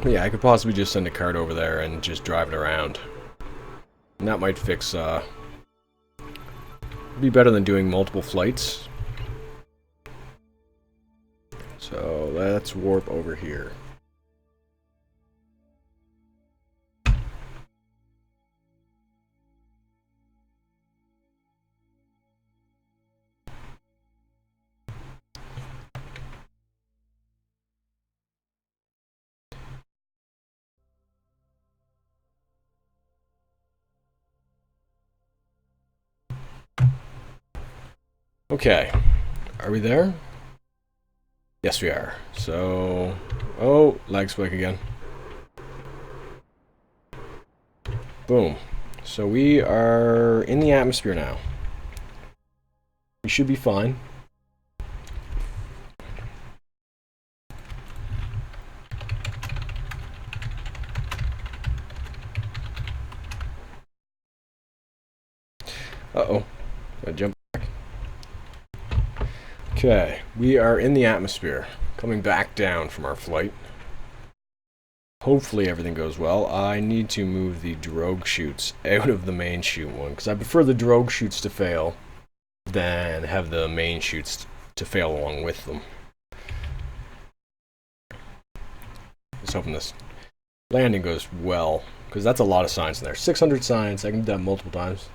Yeah, I could possibly just send a cart over there and just drive it around. And that might fix, be better than doing multiple flights. So, let's warp over here. Okay, are we there? Yes, we are. So, oh, lag spike again. Boom. So we are in the atmosphere now. We should be fine. Uh-oh. Gotta jump back. Okay, we are in the atmosphere, coming back down from our flight. Hopefully everything goes well. I need to move the drogue chutes out of the main chute one, because I prefer the drogue chutes to fail than have the main chutes to fail along with them. Just hoping this landing goes well, because that's a lot of signs in there. 600 signs, I can do that multiple times.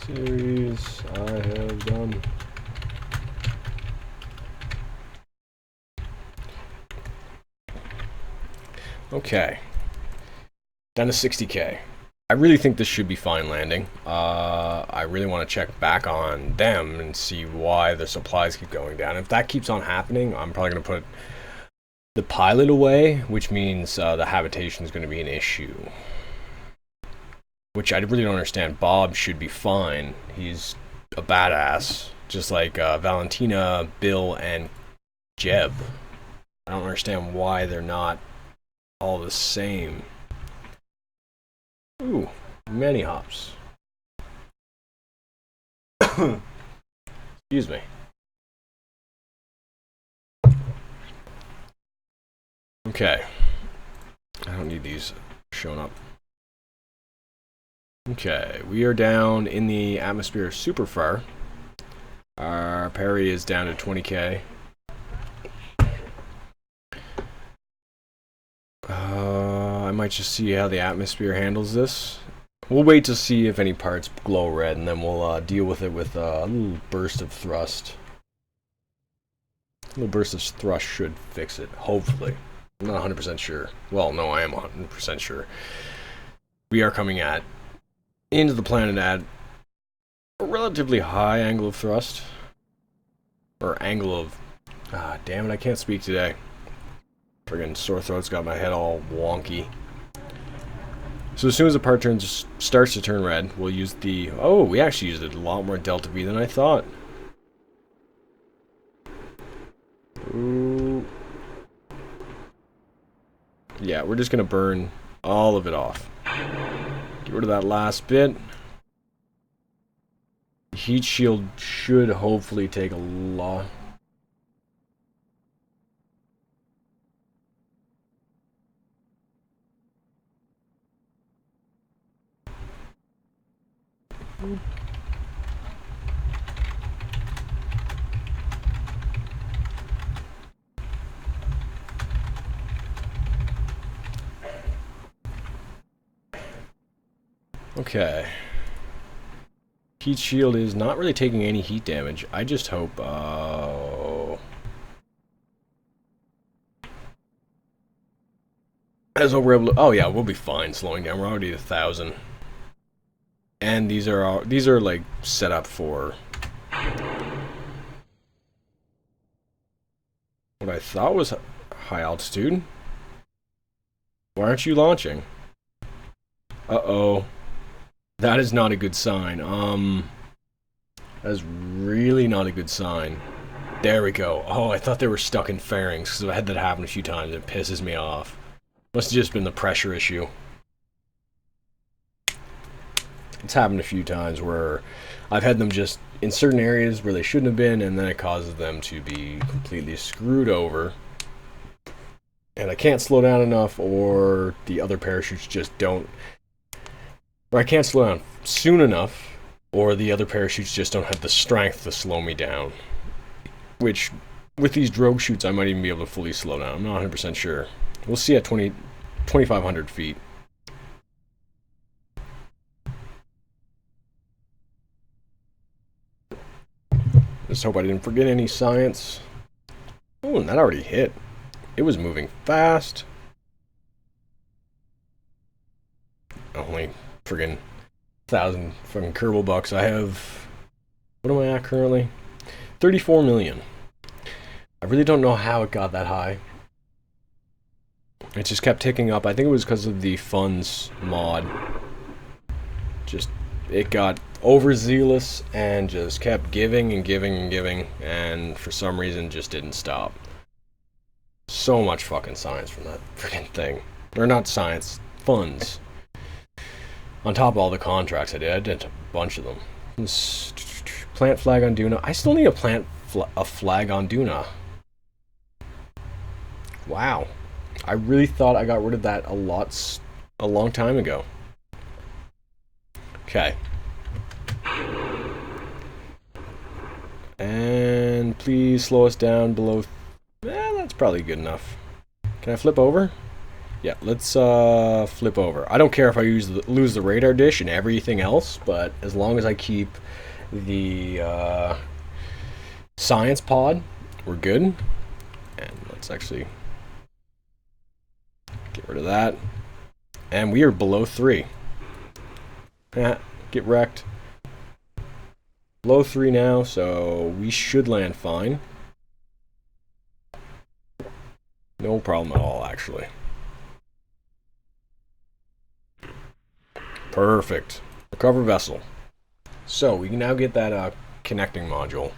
Series I have done. Okay. Down to 60k. I really think this should be fine landing. I really want to check back on them and see why the supplies keep going down. If that keeps on happening, I'm probably going to put the pilot away, which means the habitation is going to be an issue. Which I really don't understand. Bob should be fine. He's a badass. Just like Valentina, Bill, and Jeb. I don't understand why they're not all the same. Ooh, many hops. Excuse me. Okay. I don't need these showing up. Okay, we are down in the atmosphere super far. Our parry is down to 20k. I might just see how the atmosphere handles this. We'll wait to see if any parts glow red, and then we'll deal with it with a little burst of thrust. A little burst of thrust should fix it, hopefully. I'm not 100% sure. Well, no, I am 100% sure. We are coming into the planet at a relatively high angle of thrust. Or angle of... Ah, damn it, I can't speak today. Friggin' sore throat's got my head all wonky. So as soon as the part starts to turn red, we'll use the... Oh, we actually used a lot more delta V than I thought. Ooh. Yeah, we're just gonna burn all of it off. Get rid of that last bit. The heat shield should hopefully take a lot. Okay. Heat shield is not really taking any heat damage. I just hope, as we're able to, oh yeah, we'll be fine slowing down. We're already at 1,000. And these are like set up for what I thought was high altitude. Why aren't you launching? Uh-oh. That is not a good sign. That is really not a good sign. There we go. Oh, I thought they were stuck in fairings, because I've had that happen a few times. It pisses me off. Must have just been the pressure issue. It's happened a few times where I've had them just in certain areas where they shouldn't have been, and then it causes them to be completely screwed over. And I can't slow down enough, or the other parachutes just don't... Or I can't slow down soon enough, or the other parachutes just don't have the strength to slow me down. Which, with these drogue chutes, I might even be able to fully slow down. I'm not 100% sure. We'll see at 2,500 feet. Just hope I didn't forget any science. Oh, and that already hit. It was moving fast. Only friggin' 1,000 fucking kerbal bucks. I have... What am I at currently? 34 million. I really don't know how it got that high. It just kept ticking up. I think it was because of the funds mod. Just, it got overzealous and just kept giving and giving and giving, and for some reason just didn't stop. So much fucking science from that freaking thing. Or not science, funds. On top of all the contracts I did a bunch of them. Plant flag on Duna. I still need a flag on Duna. Wow. I really thought I got rid of that a long time ago. Okay. And please slow us down below. That's probably good enough. Can I flip over? Yeah, let's flip over. I don't care if I lose the radar dish and everything else, but as long as I keep the science pod, we're good. And let's actually get rid of that. And we are below 3. Get wrecked. Below 3 now, so we should land fine. No problem at all, actually. Perfect. Recover vessel. So we can now get that connecting module.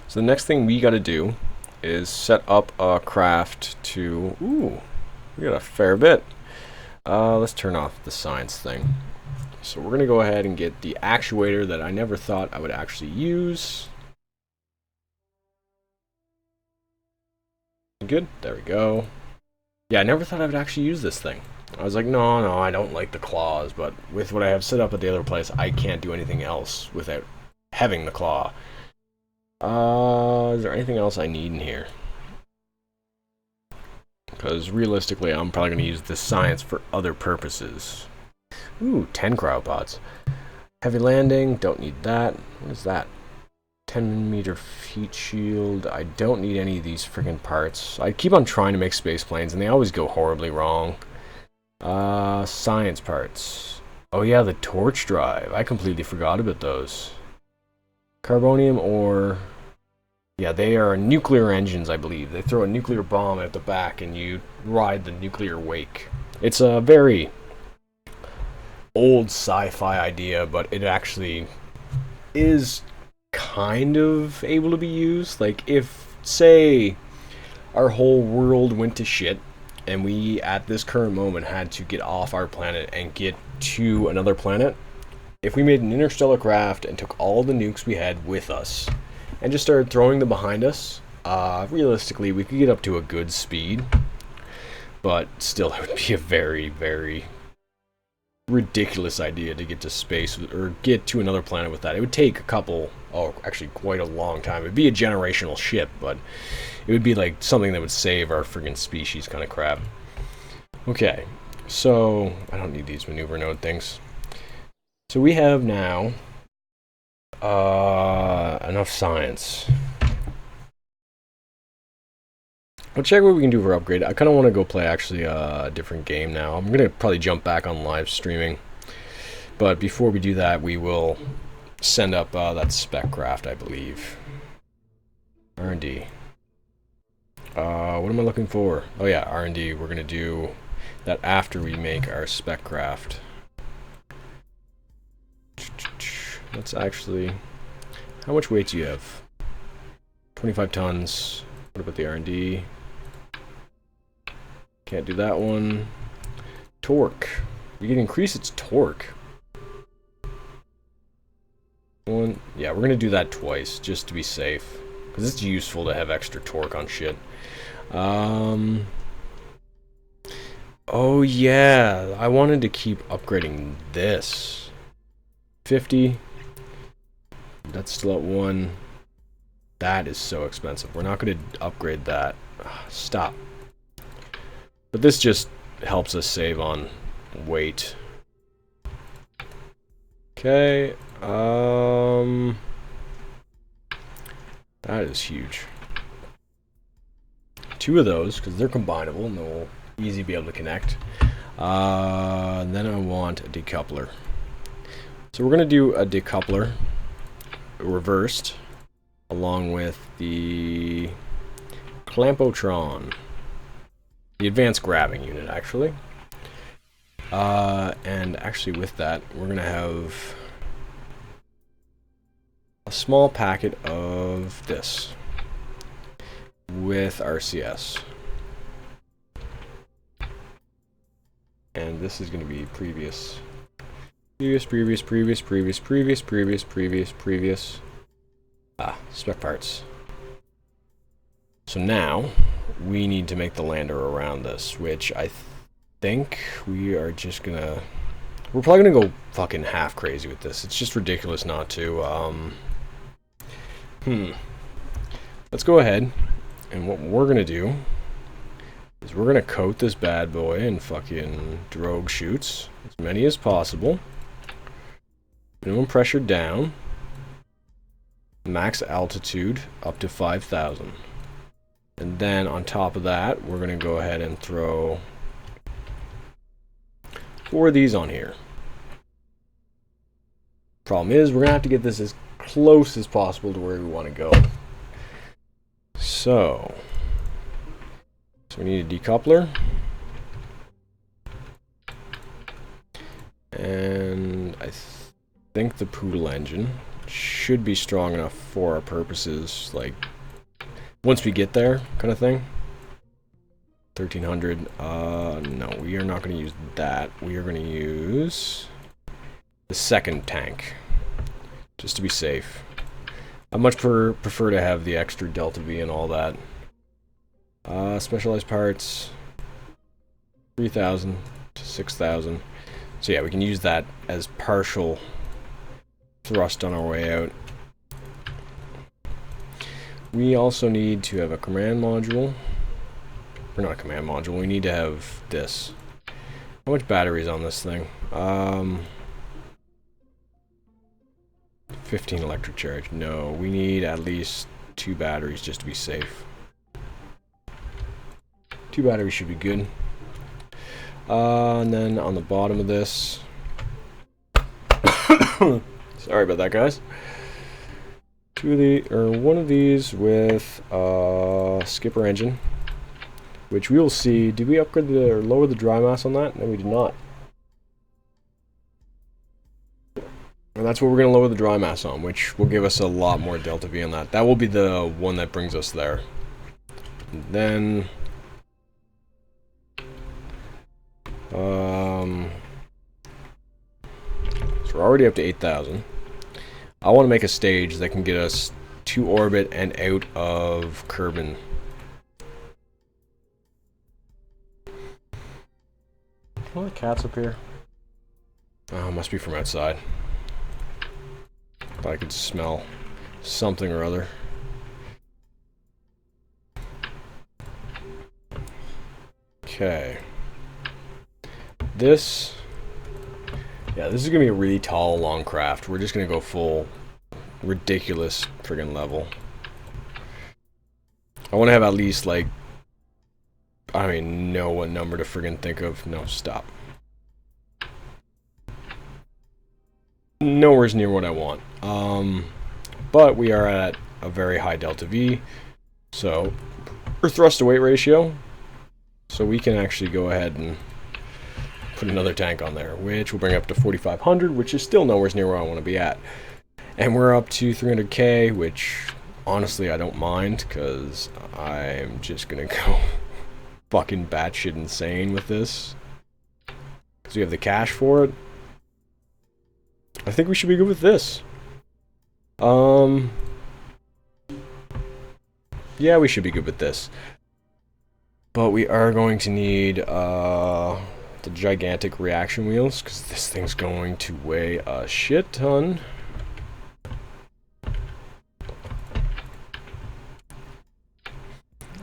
So the next thing we got to do is set up a craft to... Ooh, we got a fair bit. Let's turn off the science thing. So we're going to go ahead and get the actuator that I never thought I would actually use. Good, there we go. Yeah, I never thought I would actually use this thing. I was like, no, I don't like the claws, but with what I have set up at the other place, I can't do anything else without having the claw. Is there anything else I need in here? Because realistically, I'm probably going to use this science for other purposes. Ooh, 10 cryopods. Heavy landing, don't need that. What is that? 10mm feet shield. I don't need any of these freaking parts. I keep on trying to make space planes, and they always go horribly wrong. Science parts. Oh yeah, the torch drive. I completely forgot about those. Carbonium or... Yeah, they are nuclear engines, I believe. They throw a nuclear bomb at the back and you ride the nuclear wake. It's a very old sci-fi idea, but it actually is kind of able to be used. Like, if, say, our whole world went to shit and we, at this current moment, had to get off our planet and get to another planet, if we made an interstellar craft and took all the nukes we had with us and just started throwing them behind us, realistically, we could get up to a good speed. But still, it would be a very, very ridiculous idea to get to space or get to another planet with that. It would take actually quite a long time. It would be a generational ship, but it would be like something that would save our friggin' species kind of crap. Okay, so I don't need these maneuver node things. So we have now enough science. I'll check what we can do for upgrade. I kind of want to go play actually a different game now. I'm going to probably jump back on live streaming. But before we do that, we will send up that spec craft, I believe. R&D. What am I looking for? Oh yeah, R&D. We're going to do that after we make our spec craft. Let's actually... How much weight do you have? 25 tons. What about the R&D? Can't do that one. Torque. We can increase its torque. One. Yeah, we're going to do that twice, just to be safe. Because it's useful to have extra torque on shit. Oh yeah, I wanted to keep upgrading this. 50. That's still at 1. That is so expensive. We're not going to upgrade that. Stop. But this just helps us save on weight. Okay. That is huge. 2 of those, because they're combinable and they'll easily be able to connect. Then I want a decoupler. So we're going to do a decoupler reversed along with the Clampotron, the advanced grabbing unit actually. And actually with that we're going to have a small packet of this. with RCS. And this is going to be previous. Previous. Spec parts. So now, we need to make the lander around this, which I think we are just gonna... We're probably gonna go fucking half crazy with this. It's just ridiculous not to. Let's go ahead, and what we're gonna do is we're gonna coat this bad boy in fucking drogue chutes, as many as possible. Minimum pressure down. Max altitude up to 5,000. And then on top of that, we're going to go ahead and throw 4 of these on here. Problem is, we're going to have to get this as close as possible to where we want to go. So we need a decoupler. And I think the Poodle engine should be strong enough for our purposes, like once we get there, kind of thing. 1300. No, we are not going to use that. We are going to use the second tank, just to be safe. I much prefer to have the extra Delta V and all that. Specialized parts, 3,000 to 6,000. So yeah, we can use that as partial thrust on our way out. We also need to have a command module. Or not a command module, we need to have this. How much battery is on this thing? 15 electric charge. No, we need at least 2 batteries just to be safe. 2 batteries should be good. And then on the bottom of this... Sorry about that, guys. One of these with skipper engine, which we will see. Did we upgrade or lower the dry mass on that? No, we did not. And that's what we're going to lower the dry mass on, which will give us a lot more Delta V on that. That will be the one that brings us there. And then... so we're already up to 8,000. I want to make a stage that can get us to orbit and out of Kerbin. All the cats up here. Oh, must be from outside. Thought I could smell something or other. Okay. This... yeah, this is going to be a really tall, long craft. We're just going to go full ridiculous friggin' level. I want to have at least, like... I don't even know what number to friggin' think of. No, stop. Nowhere near what I want. But we are at a very high Delta V. So, or thrust to weight ratio. So we can actually go ahead and put another tank on there, which will bring up to 4,500, which is still nowhere near where I want to be at. And we're up to 300k, which honestly I don't mind, because I'm just gonna go fucking batshit insane with this. Because we have the cash for it. I think we should be good with this. Yeah, we should be good with this. But we are going to need the gigantic reaction wheels, because this thing's going to weigh a shit ton.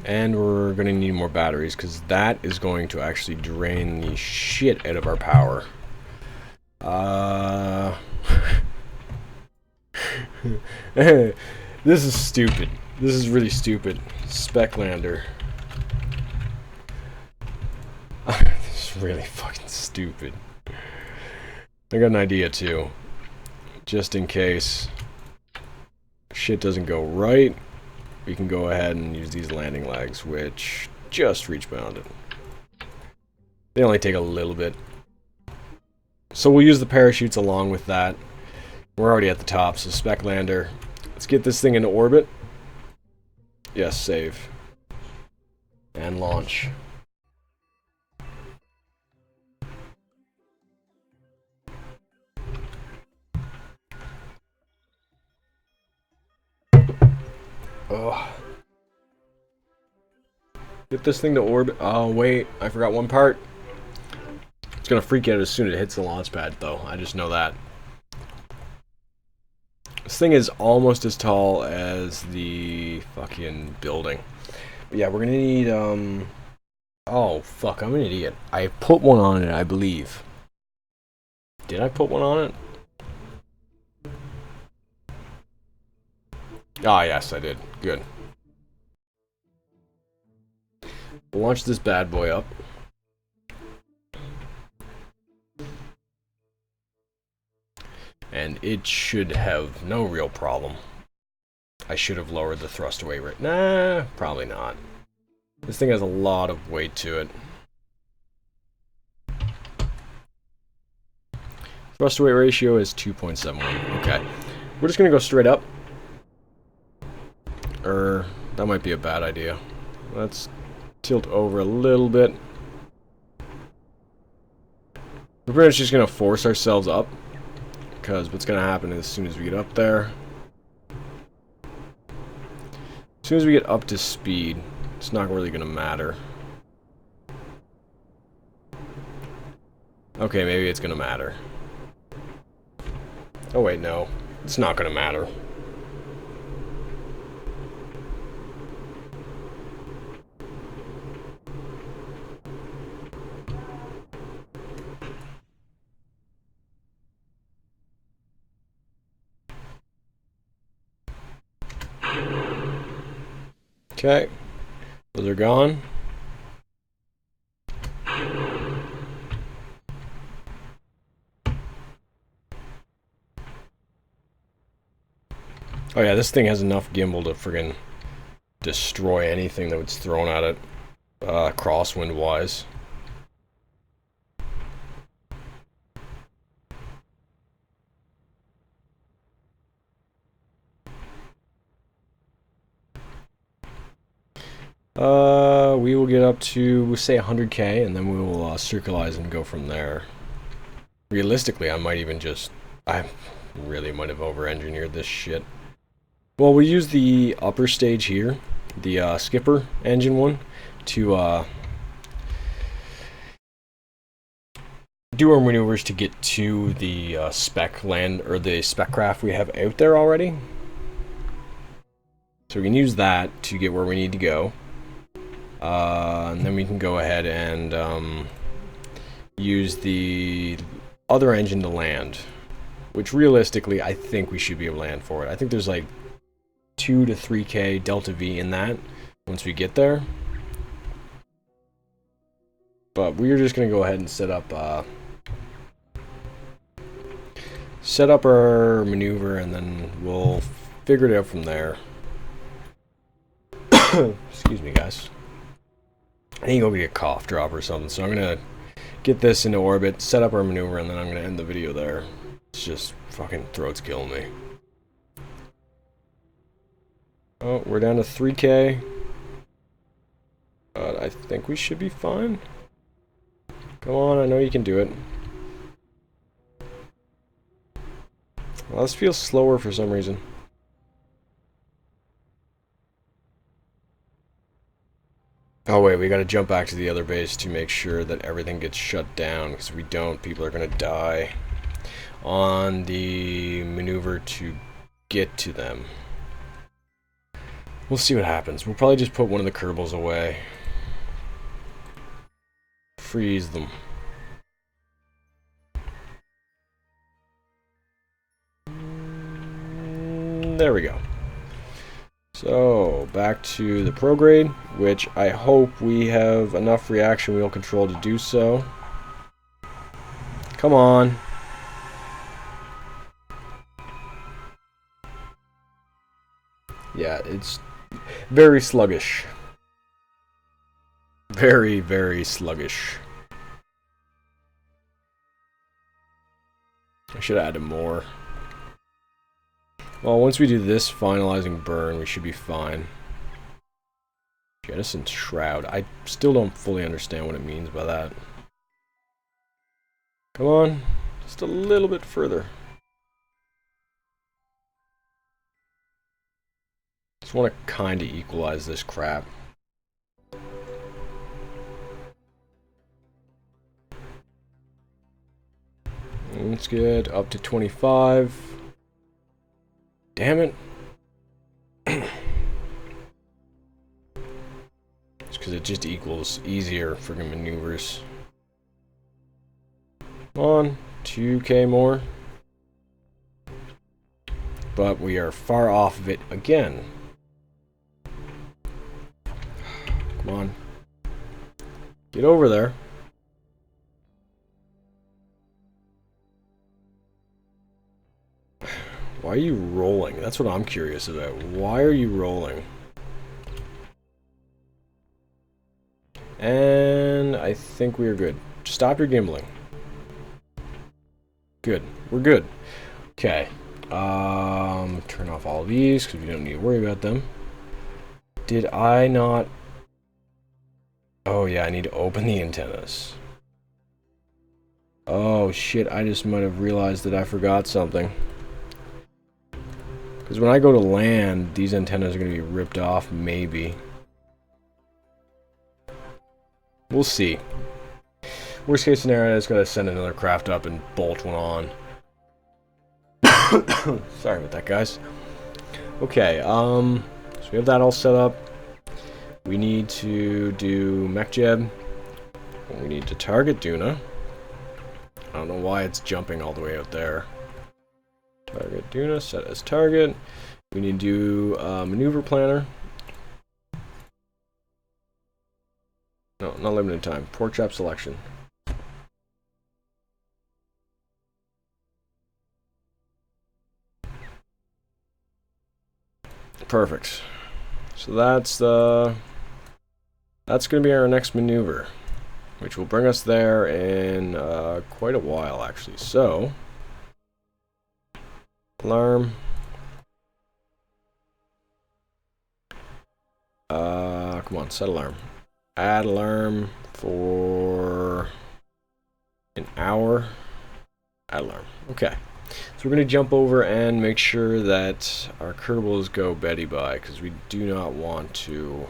And we're going to need more batteries, because that is going to actually drain the shit out of our power. This is stupid. This is really stupid. Spec lander. This is really fucking stupid. I got an idea too. Just in case shit doesn't go right, we can go ahead and use these landing legs, which just reach bounded. They only take a little bit. So we'll use the parachutes along with that. We're already at the top, so spec lander. Let's get this thing into orbit. Yes, save. and launch. Oh. Get this thing to orbit. Oh, wait. I forgot one part. It's going to freak out as soon as it hits the launch pad, though. I just know that. This thing is almost as tall as the fucking building. But yeah, we're going to need, oh, fuck. I'm an idiot. I put one on it, I believe. Did I put one on it? Ah, yes, I did. Good. We'll launch this bad boy up. And it should have no real problem. I should have lowered the thrust away rate. Nah, probably not. This thing has a lot of weight to it. Thrust to weight ratio is 2.71. Okay. We're just going to go straight up. That might be a bad idea. Let's tilt over a little bit. We're pretty much just going to force ourselves up. Because what's going to happen is as soon as we get up there, as soon as we get up to speed, it's not really going to matter. Okay, maybe it's going to matter. Oh wait, no. It's not going to matter. Okay, those are gone. Oh yeah, this thing has enough gimbal to friggin' destroy anything that was thrown at it, crosswind-wise. We will get up to, say, 100k, and then we will circularize and go from there. Realistically, I really might have over-engineered this shit. Well, we use the upper stage here, the skipper engine one, to do our maneuvers to get to the spec land, or the spec craft we have out there already. So we can use that to get where we need to go. And then we can go ahead and use the other engine to land, which realistically I think we should be able to land for it. I think there's like 2 to 3k delta V in that once we get there. But we're just going to go ahead and set up our maneuver, and then we'll figure it out from there. Excuse me, guys. I need to go get a cough drop or something, so I'm going to get this into orbit, set up our maneuver, and then I'm going to end the video there. It's just fucking throat's killing me. Oh, we're down to 3k. But I think we should be fine. Come on, I know you can do it. Well, this feels slower for some reason. Oh wait, we gotta jump back to the other base to make sure that everything gets shut down, because if we don't, people are gonna die on the maneuver to get to them. We'll see what happens. We'll probably just put one of the kerbals away. Freeze them. There we go. So, back to the prograde, which I hope we have enough reaction wheel control to do so. Come on. Yeah, it's very sluggish. Very, very sluggish. I should have added more. Well, once we do this finalizing burn, we should be fine. Jettison shroud. I still don't fully understand what it means by that. Come on. Just a little bit further. Just want to kind of equalize this crap. Let's get up to 25. Damn it. It's because it just equals easier friggin' maneuvers. Come on, 2k more. But we are far off of it again. Come on. Get over there. Why are you rolling? That's what I'm curious about. Why are you rolling? And I think we are good. Stop your gimbling. Good. We're good. Okay. Turn off all of these because we don't need to worry about them. Did I not... Oh yeah, I need to open the antennas. Oh shit, I just might have realized that I forgot something. Because when I go to land, these antennas are going to be ripped off, maybe. We'll see. Worst case scenario, I just gotta send another craft up and bolt one on. Sorry about that, guys. Okay, so we have that all set up. We need to do mech jeb. We need to target Duna. I don't know why it's jumping all the way out there. Target Duna, set as target. We need to do maneuver planner. No, not limited time. Port trap selection. Perfect. So that's going to be our next maneuver, which will bring us there in quite a while, actually. So, alarm. Come on, set alarm. Add alarm for an hour. Add alarm. Okay. So we're going to jump over and make sure that our kerbals go Betty by, because we do not want to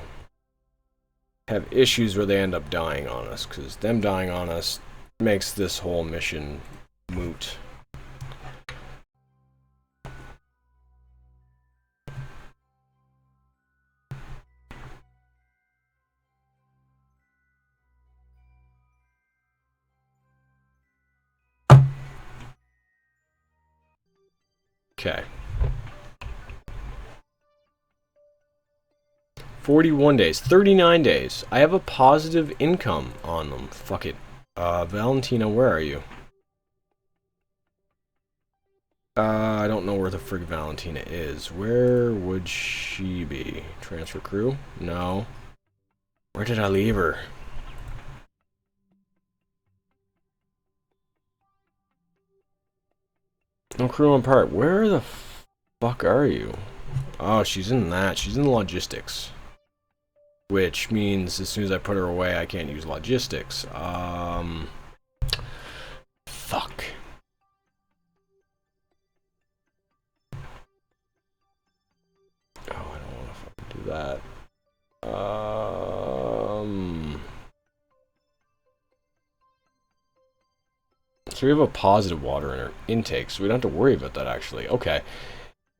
have issues where they end up dying on us, because them dying on us makes this whole mission moot. Okay. 41 days. 39 days. I have a positive income on them. Fuck it. Valentina, where are you? I don't know where the frig Valentina is. Where would she be? Transfer crew? No. Where did I leave her? No crew on part. Where the fuck are you? Oh, she's in that. She's in logistics. Which means as soon as I put her away, I can't use logistics. Fuck. Oh, I don't want to fucking do that. So we have a positive water in our intake, so we don't have to worry about that, actually. Okay.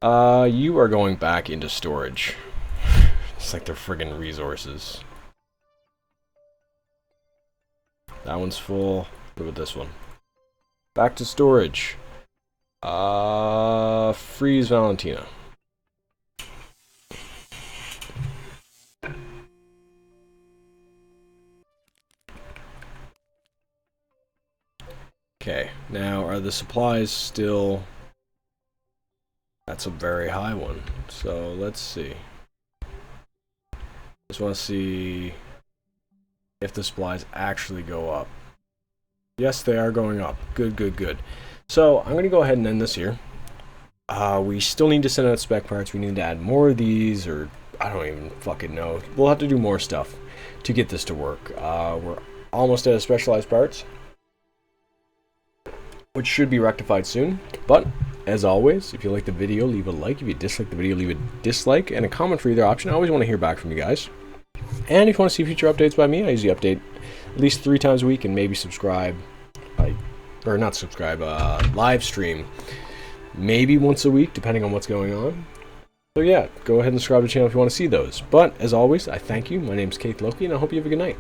You are going back into storage. It's like they're friggin' resources. That one's full. What about this one? Back to storage. Freeze Valentina. Okay, now are the supplies still... That's a very high one. So let's see. Just want to see if the supplies actually go up. Yes, they are going up. Good, good, good. So I'm going to go ahead and end this here. We still need to send out spec parts. We need to add more of these, or I don't even fucking know. We'll have to do more stuff to get this to work. We're almost out of specialized parts, which should be rectified soon. But as always, if you like the video, leave a like. If you dislike the video, leave a dislike and a comment for either option. I always want to hear back from you guys. And if you want to see future updates by me, I usually update at least 3 times a week, and maybe subscribe, or not subscribe, live stream maybe once a week, depending on what's going on. So yeah, go ahead and subscribe to the channel if you want to see those. But as always, I thank you. My name is Keith Loki, and I hope you have a good night.